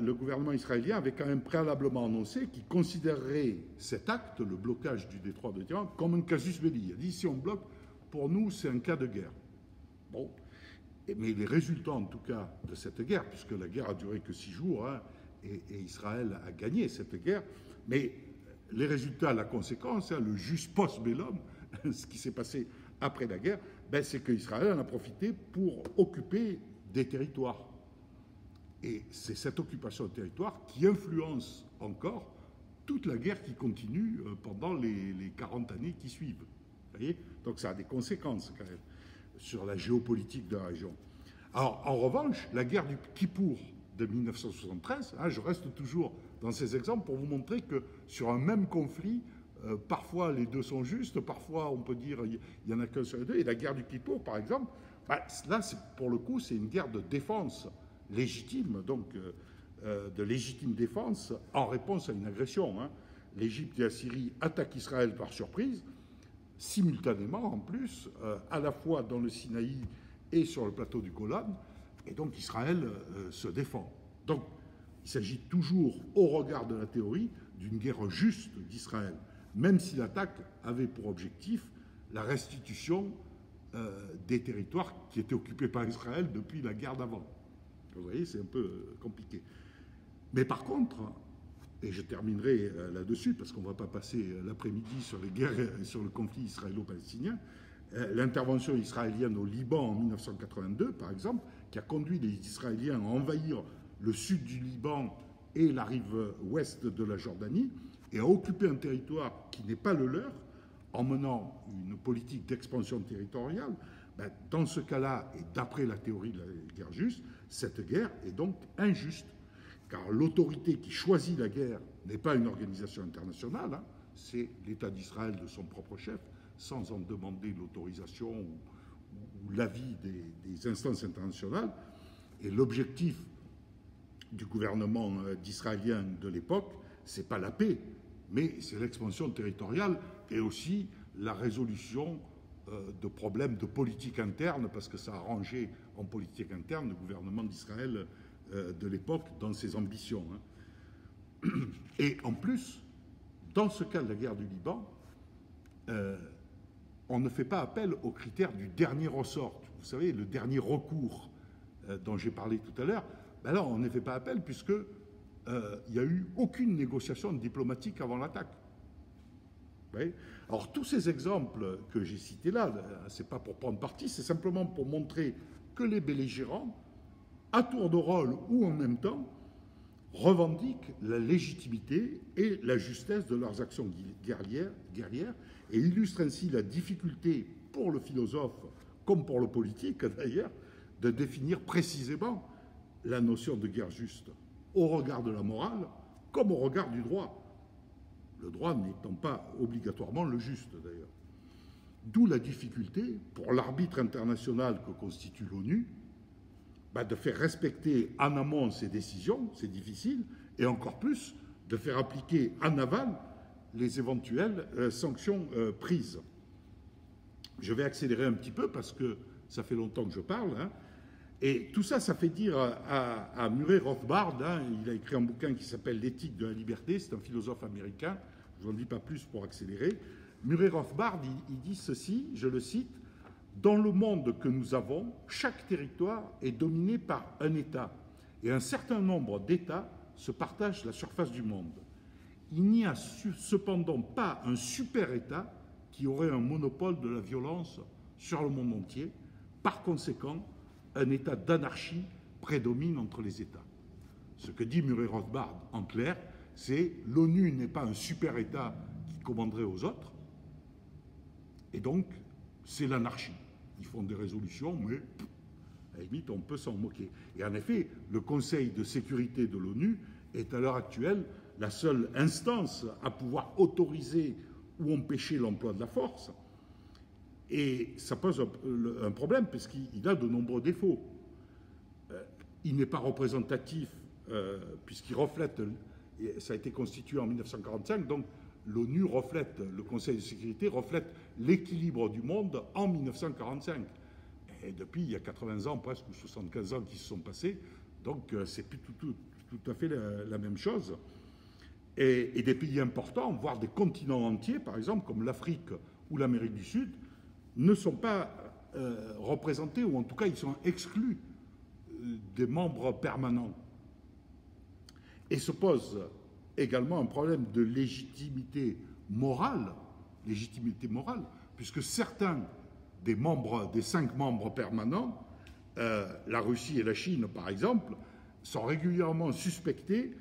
le gouvernement israélien avait quand même préalablement annoncé qu'il considérerait cet acte, le blocage du détroit de Tiran, comme un casus belli. Il a dit, si on bloque, pour nous, c'est un cas de guerre. Bon. Mais les résultats, en tout cas, de cette guerre, puisque la guerre a duré que 6 jours, hein, et Israël a gagné cette guerre, mais les résultats, la conséquence, hein, le jus post bellum, ce qui s'est passé après la guerre, ben, c'est qu'Israël en a profité pour occuper des territoires. Et c'est cette occupation de territoire qui influence encore toute la guerre qui continue pendant les 40 années qui suivent. Vous voyez ? Donc ça a des conséquences quand même sur la géopolitique de la région. Alors, en revanche, la guerre du Kippour de 1973, hein, je reste toujours dans ces exemples pour vous montrer que sur un même conflit, parfois les deux sont justes, parfois on peut dire il n'y en a qu'un sur les deux. Et la guerre du Kippour, par exemple, bah, là, pour le coup, c'est une guerre de défense légitime, donc de légitime défense en réponse à une agression. Hein. L'Égypte et la Syrie attaquent Israël par surprise, simultanément en plus, à la fois dans le Sinaï et sur le plateau du Golan, et donc Israël se défend. Donc il s'agit toujours, au regard de la théorie, d'une guerre juste d'Israël, même si l'attaque avait pour objectif la restitution des territoires qui étaient occupés par Israël depuis la guerre d'avant. Vous voyez, c'est un peu compliqué. Mais par contre, et je terminerai là-dessus, parce qu'on ne va pas passer l'après-midi sur les guerres, sur le conflit israélo-palestinien, l'intervention israélienne au Liban en 1982, par exemple, qui a conduit les Israéliens à envahir le sud du Liban et la rive ouest de la Jordanie, et à occuper un territoire qui n'est pas le leur, en menant une politique d'expansion territoriale, ben, dans ce cas-là, et d'après la théorie de la guerre juste, cette guerre est donc injuste. Car l'autorité qui choisit la guerre n'est pas une organisation internationale, hein, c'est l'État d'Israël de son propre chef, sans en demander l'autorisation ou l'avis des instances internationales. Et l'objectif du gouvernement d'Israélien de l'époque, ce n'est pas la paix, mais c'est l'expansion territoriale et aussi la résolution de problèmes de politique interne, parce que ça a arrangé en politique interne le gouvernement d'Israël de l'époque dans ses ambitions. Hein. Et en plus, dans ce cas de la guerre du Liban, on ne fait pas appel aux critères du dernier ressort. Vous savez, le dernier recours dont j'ai parlé tout à l'heure, ben là, on ne fait pas appel puisque il n'y a eu aucune négociation diplomatique avant l'attaque. Alors, tous ces exemples que j'ai cités là, ce n'est pas pour prendre parti, c'est simplement pour montrer que les belligérants, à tour de rôle ou en même temps, revendiquent la légitimité et la justesse de leurs actions guerrières et illustrent ainsi la difficulté pour le philosophe comme pour le politique d'ailleurs, de définir précisément la notion de guerre juste, au regard de la morale, comme au regard du droit. Le droit n'étant pas obligatoirement le juste, d'ailleurs. D'où la difficulté, pour l'arbitre international que constitue l'ONU, de faire respecter en amont ses décisions, c'est difficile, et encore plus, de faire appliquer en aval les éventuelles sanctions prises. Je vais accélérer un petit peu parce que ça fait longtemps que je parle, hein. Et tout ça, ça fait dire à Murray Rothbard, hein, il a écrit un bouquin qui s'appelle L'éthique de la liberté, c'est un philosophe américain, je n'en dis pas plus pour accélérer. Murray Rothbard, il dit ceci, je le cite, « Dans le monde que nous avons, chaque territoire est dominé par un État, et un certain nombre d'États se partagent la surface du monde. Il n'y a cependant pas un super-État qui aurait un monopole de la violence sur le monde entier. Par conséquent, un état d'anarchie prédomine entre les États. » Ce que dit Murray Rothbard, en clair, c'est l'ONU n'est pas un super-État qui commanderait aux autres, et donc c'est l'anarchie. Ils font des résolutions, mais à la limite, on peut s'en moquer. Et en effet, le Conseil de sécurité de l'ONU est à l'heure actuelle la seule instance à pouvoir autoriser ou empêcher l'emploi de la force. Et ça pose un problème, parce qu'il a de nombreux défauts. Il n'est pas représentatif, puisqu'il reflète, ça a été constitué en 1945, donc l'ONU reflète, le Conseil de sécurité reflète l'équilibre du monde en 1945. Et depuis, il y a 80 ans presque, ou 75 ans qui se sont passés, donc c'est plus tout à fait la même chose. Et des pays importants, voire des continents entiers, par exemple, comme l'Afrique ou l'Amérique du Sud, ne sont pas représentés, ou en tout cas, ils sont exclus des membres permanents. Et se pose également un problème de légitimité morale, puisque certains des 5 membres permanents, la Russie et la Chine par exemple, sont régulièrement suspectés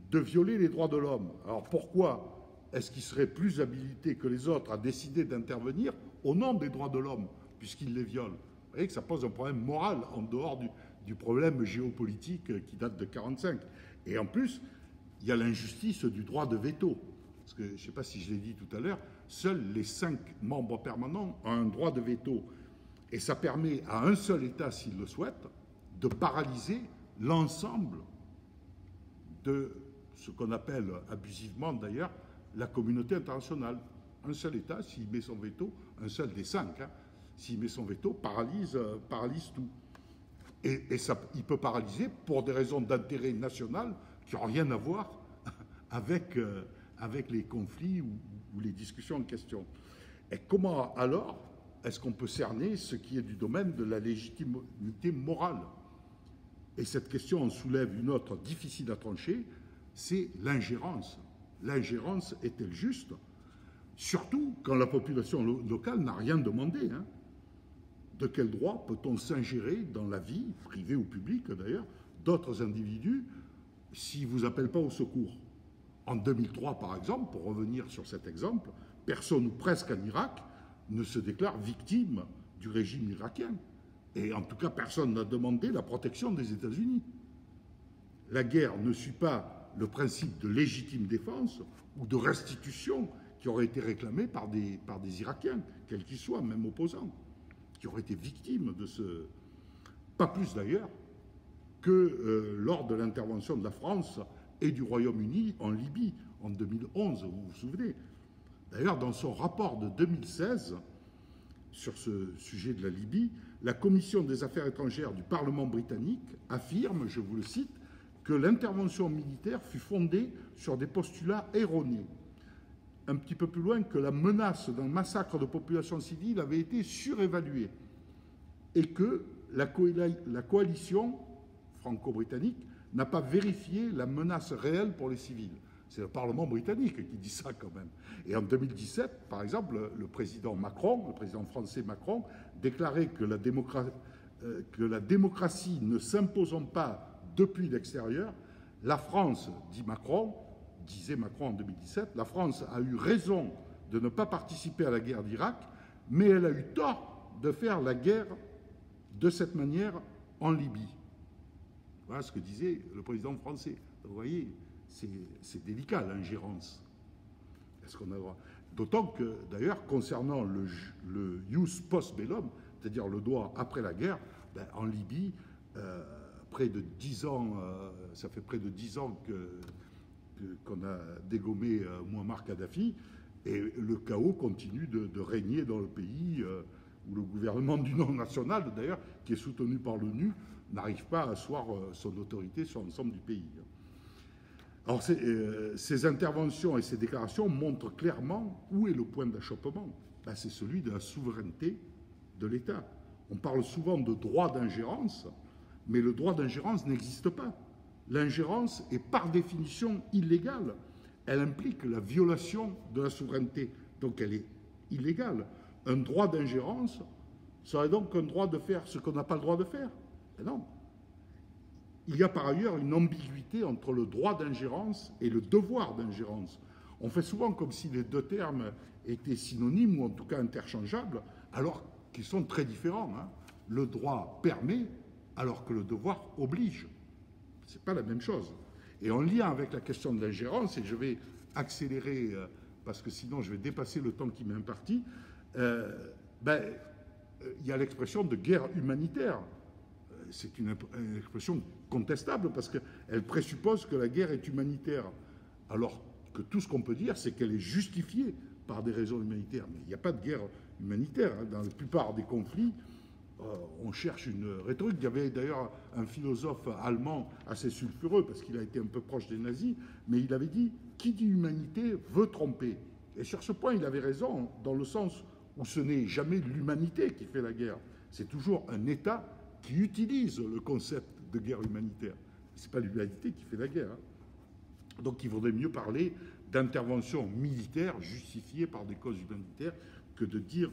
de violer les droits de l'homme. Alors pourquoi est-ce qu'ils seraient plus habilités que les autres à décider d'intervenir au nom des droits de l'homme, puisqu'ils les violent? Vous voyez que ça pose un problème moral en dehors du problème géopolitique qui date de 1945. Et en plus, il y a l'injustice du droit de veto. Parce que, je ne sais pas si je l'ai dit tout à l'heure, seuls les 5 membres permanents ont un droit de veto. Et ça permet à un seul État, s'il le souhaite, de paralyser l'ensemble de ce qu'on appelle abusivement d'ailleurs la communauté internationale. Un seul État, s'il met son veto, un seul des 5, hein, s'il met son veto, paralyse tout. Et ça, il peut paralyser pour des raisons d'intérêt national qui n'ont rien à voir avec les conflits ou les discussions en question. Et comment alors est-ce qu'on peut cerner ce qui est du domaine de la légitimité morale? Et cette question en soulève une autre difficile à trancher, c'est l'ingérence. L'ingérence est-elle juste? Surtout quand la population locale n'a rien demandé, hein. De quel droit peut-on s'ingérer dans la vie, privée ou publique d'ailleurs, d'autres individus s'ils ne vous appellent pas au secours? En 2003, par exemple, pour revenir sur cet exemple, personne ou presque en Irak ne se déclare victime du régime irakien. Et en tout cas, personne n'a demandé la protection des États-Unis. La guerre ne suit pas le principe de légitime défense ou de restitution qui aurait été réclamé par des Irakiens, quels qu'ils soient, même opposants, qui auraient été victimes de ce... Pas plus d'ailleurs que lors de l'intervention de la France et du Royaume-Uni en Libye en 2011, vous vous souvenez. D'ailleurs, dans son rapport de 2016 sur ce sujet de la Libye, la Commission des affaires étrangères du Parlement britannique affirme, je vous le cite, que l'intervention militaire fut fondée sur des postulats erronés. Un petit peu plus loin, que la menace d'un massacre de populations civiles avait été surévaluée et que la coalition franco-britannique n'a pas vérifié la menace réelle pour les civils. C'est le Parlement britannique qui dit ça quand même. Et en 2017, par exemple, le président français Macron, déclarait que la démocratie ne s'imposant pas depuis l'extérieur, la France, disait Macron en 2017, la France a eu raison de ne pas participer à la guerre d'Irak, mais elle a eu tort de faire la guerre de cette manière en Libye. Voilà ce que disait le président français. Vous voyez, c'est délicat l'ingérence. Est-ce qu'on a le droit? D'autant que, d'ailleurs, concernant le jus post bellum, c'est-à-dire le droit après la guerre, ben, en Libye, près de 10 ans, ça fait près de 10 ans qu'on a dégommé Mouammar Kadhafi, et le chaos continue de régner dans le pays, où le gouvernement d'union nationale, d'ailleurs, qui est soutenu par l'ONU, n'arrive pas à asseoir son autorité sur l'ensemble du pays. Alors, ces interventions et ces déclarations montrent clairement où est le point d'achoppement. Ben, c'est celui de la souveraineté de l'État. On parle souvent de droit d'ingérence, mais le droit d'ingérence n'existe pas. L'ingérence est par définition illégale. Elle implique la violation de la souveraineté, donc elle est illégale. Un droit d'ingérence serait donc un droit de faire ce qu'on n'a pas le droit de faire. Mais non. Il y a par ailleurs une ambiguïté entre le droit d'ingérence et le devoir d'ingérence. On fait souvent comme si les deux termes étaient synonymes ou en tout cas interchangeables, alors qu'ils sont très différents. Hein. Le droit permet alors que le devoir oblige. Ce n'est pas la même chose. Et en lien avec la question de l'ingérence, et je vais accélérer parce que sinon je vais dépasser le temps qui m'est imparti, il y a l'expression de guerre humanitaire. C'est une expression contestable parce qu'elle présuppose que la guerre est humanitaire, alors que tout ce qu'on peut dire, c'est qu'elle est justifiée par des raisons humanitaires. Mais il n'y a pas de guerre humanitaire. Hein. Dans la plupart des conflits, on cherche une rhétorique. Il y avait d'ailleurs un philosophe allemand assez sulfureux, parce qu'il a été un peu proche des nazis, mais il avait dit « Qui dit humanité veut tromper ». Et sur ce point, il avait raison, dans le sens où ce n'est jamais l'humanité qui fait la guerre. C'est toujours un État qui utilise le concept de guerre humanitaire. Ce n'est pas l'humanité qui fait la guerre. Hein. Donc il vaudrait mieux parler d'intervention militaire justifiée par des causes humanitaires que de dire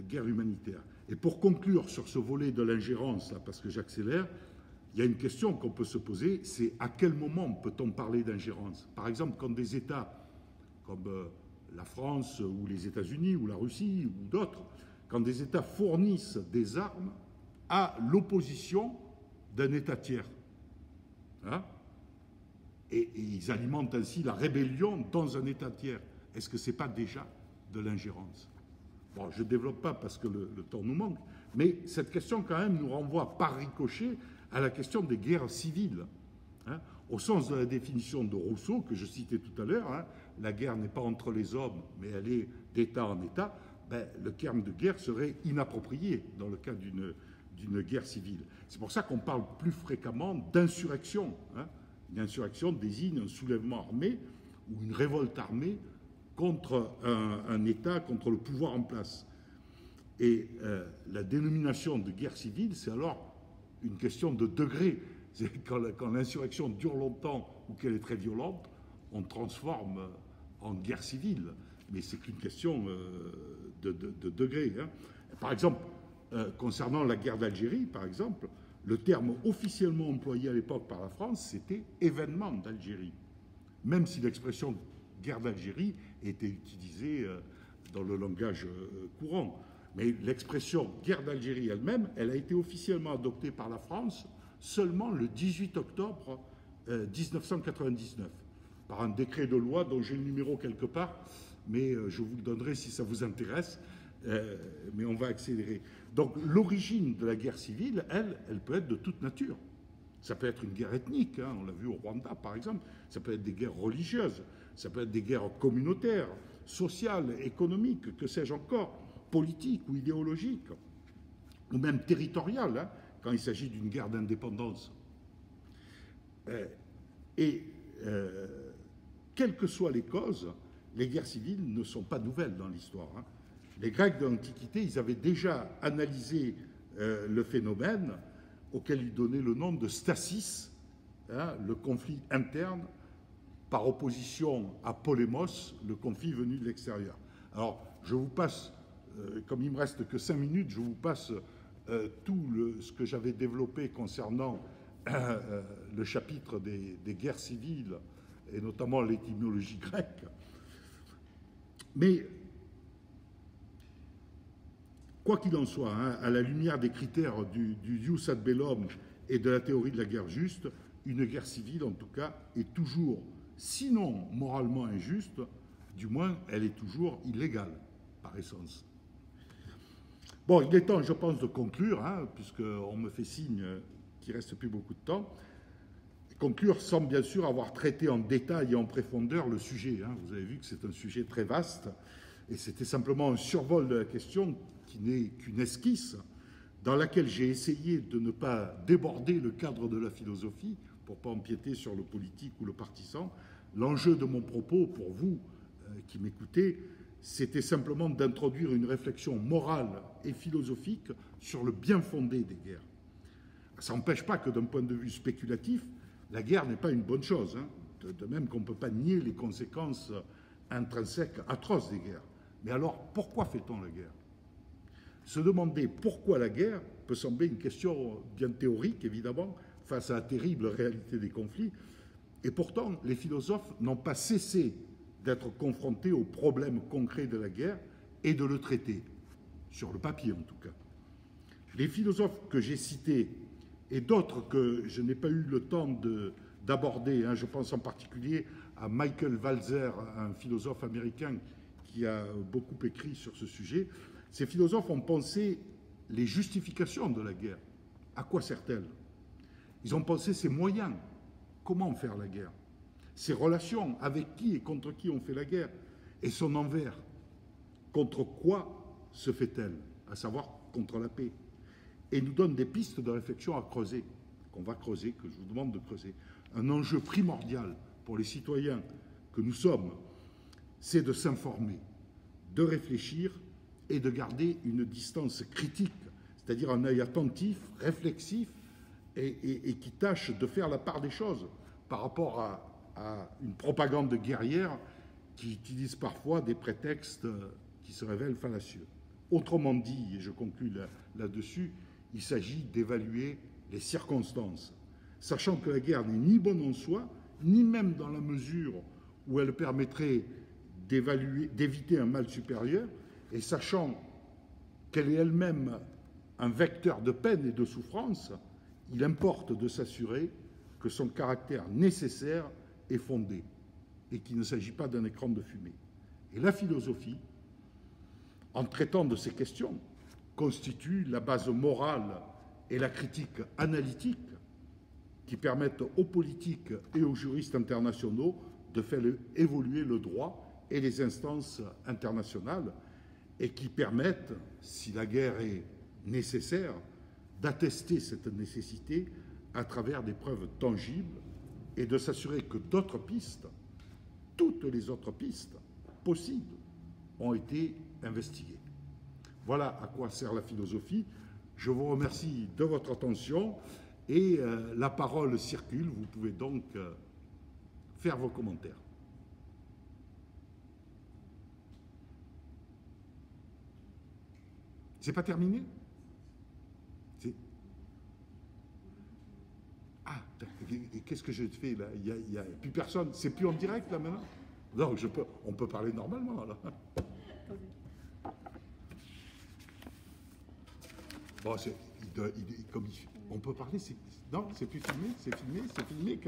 guerre humanitaire. Et pour conclure sur ce volet de l'ingérence, parce que j'accélère, il y a une question qu'on peut se poser, c'est à quel moment peut-on parler d'ingérence? Par exemple, quand des États comme la France ou les États-Unis ou la Russie ou d'autres, quand des États fournissent des armes à l'opposition d'un État tiers. Hein? Et ils alimentent ainsi la rébellion dans un État tiers. Est-ce que ce n'est pas déjà de l'ingérence? Bon, je ne développe pas parce que le temps nous manque, mais cette question quand même nous renvoie par ricochet à la question des guerres civiles. Hein? Au sens de la définition de Rousseau, que je citais tout à l'heure, hein, la guerre n'est pas entre les hommes, mais elle est d'État en État. Ben, le terme de guerre serait inapproprié dans le cas d'une guerre civile. C'est pour ça qu'on parle plus fréquemment d'insurrection. Hein. Une insurrection désigne un soulèvement armé ou une révolte armée contre un État, contre le pouvoir en place. Et la dénomination de guerre civile, c'est alors une question de degré. Quand l'insurrection dure longtemps ou qu'elle est très violente, on transforme en guerre civile. Mais c'est qu'une question de degré. Hein. Par exemple, concernant la guerre d'Algérie, par exemple, le terme officiellement employé à l'époque par la France, c'était événement d'Algérie. Même si l'expression guerre d'Algérie était utilisée dans le langage courant. Mais l'expression guerre d'Algérie elle-même, elle a été officiellement adoptée par la France seulement le 18 octobre 1999, par un décret de loi dont j'ai le numéro quelque part, mais je vous le donnerai si ça vous intéresse, mais on va accélérer. Donc l'origine de la guerre civile, elle peut être de toute nature. Ça peut être une guerre ethnique, hein, on l'a vu au Rwanda par exemple, ça peut être des guerres religieuses, ça peut être des guerres communautaires, sociales, économiques, que sais-je encore, politiques ou idéologiques, ou même territoriales, hein, quand il s'agit d'une guerre d'indépendance. Quelles que soient les causes, les guerres civiles ne sont pas nouvelles dans l'histoire. Hein. Les Grecs de l'Antiquité, ils avaient déjà analysé le phénomène auquel ils donnaient le nom de stasis, hein, le conflit interne, par opposition à polémos, le conflit venu de l'extérieur. Alors, je vous passe, comme il ne me reste que 5 minutes, je vous passe tout ce que j'avais développé concernant le chapitre des guerres civiles, et notamment l'étymologie grecque. Mais Quoi qu'il en soit, hein, à la lumière des critères du jus ad bellum et de la théorie de la guerre juste, une guerre civile, en tout cas, est toujours, sinon moralement injuste, du moins elle est toujours illégale, par essence. Bon, il est temps, je pense, de conclure, hein, puisqu'on me fait signe qu'il ne reste plus beaucoup de temps. Conclure sans bien sûr avoir traité en détail et en profondeur le sujet. Hein. Vous avez vu que c'est un sujet très vaste, et c'était simplement un survol de la question qui n'est qu'une esquisse, dans laquelle j'ai essayé de ne pas déborder le cadre de la philosophie, pour ne pas empiéter sur le politique ou le partisan. L'enjeu de mon propos, pour vous qui m'écoutez, c'était simplement d'introduire une réflexion morale et philosophique sur le bien fondé des guerres. Ça n'empêche pas que d'un point de vue spéculatif, la guerre n'est pas une bonne chose, hein. De même qu'on ne peut pas nier les conséquences intrinsèques atroces des guerres. Mais alors, pourquoi fait-on la guerre? Se demander pourquoi la guerre peut sembler une question bien théorique, évidemment, face à la terrible réalité des conflits. Et pourtant, les philosophes n'ont pas cessé d'être confrontés aux problèmes concrets de la guerre et de le traiter, sur le papier en tout cas. Les philosophes que j'ai cités et d'autres que je n'ai pas eu le temps d'aborder, hein, je pense en particulier à Michael Walzer, un philosophe américain qui a beaucoup écrit sur ce sujet. Ces philosophes ont pensé les justifications de la guerre. À quoi sert-elle? Ils ont pensé ses moyens. Comment faire la guerre? Ses relations, avec qui et contre qui on fait la guerre? Et son envers. Contre quoi se fait-elle? À savoir contre la paix. Et nous donne des pistes de réflexion à creuser, qu'on va creuser, que je vous demande de creuser. Un enjeu primordial pour les citoyens que nous sommes, c'est de s'informer, de réfléchir et de garder une distance critique, c'est-à-dire un œil attentif, réflexif, et qui tâche de faire la part des choses par rapport à une propagande guerrière qui utilise parfois des prétextes qui se révèlent fallacieux. Autrement dit, et je conclus là-dessus, il s'agit d'évaluer les circonstances, sachant que la guerre n'est ni bonne en soi, ni même dans la mesure où elle permettrait d'éviter un mal supérieur, et sachant qu'elle est elle-même un vecteur de peine et de souffrance, il importe de s'assurer que son caractère nécessaire est fondé et qu'il ne s'agit pas d'un écran de fumée. Et la philosophie, en traitant de ces questions, constitue la base morale et la critique analytique qui permettent aux politiques et aux juristes internationaux de faire évoluer le droit et les instances internationales et qui permettent, si la guerre est nécessaire, d'attester cette nécessité à travers des preuves tangibles et de s'assurer que d'autres pistes, toutes les autres pistes possibles, ont été investiguées. Voilà à quoi sert la philosophie. Je vous remercie de votre attention et la parole circule. Vous pouvez donc faire vos commentaires. C'est pas terminé? Ah, qu'est-ce que j'ai fait là? Il n'y a plus personne. C'est plus en direct là maintenant? Non, on peut parler normalement là. Bon, on peut parler. Non, c'est plus filmé. C'est filmé.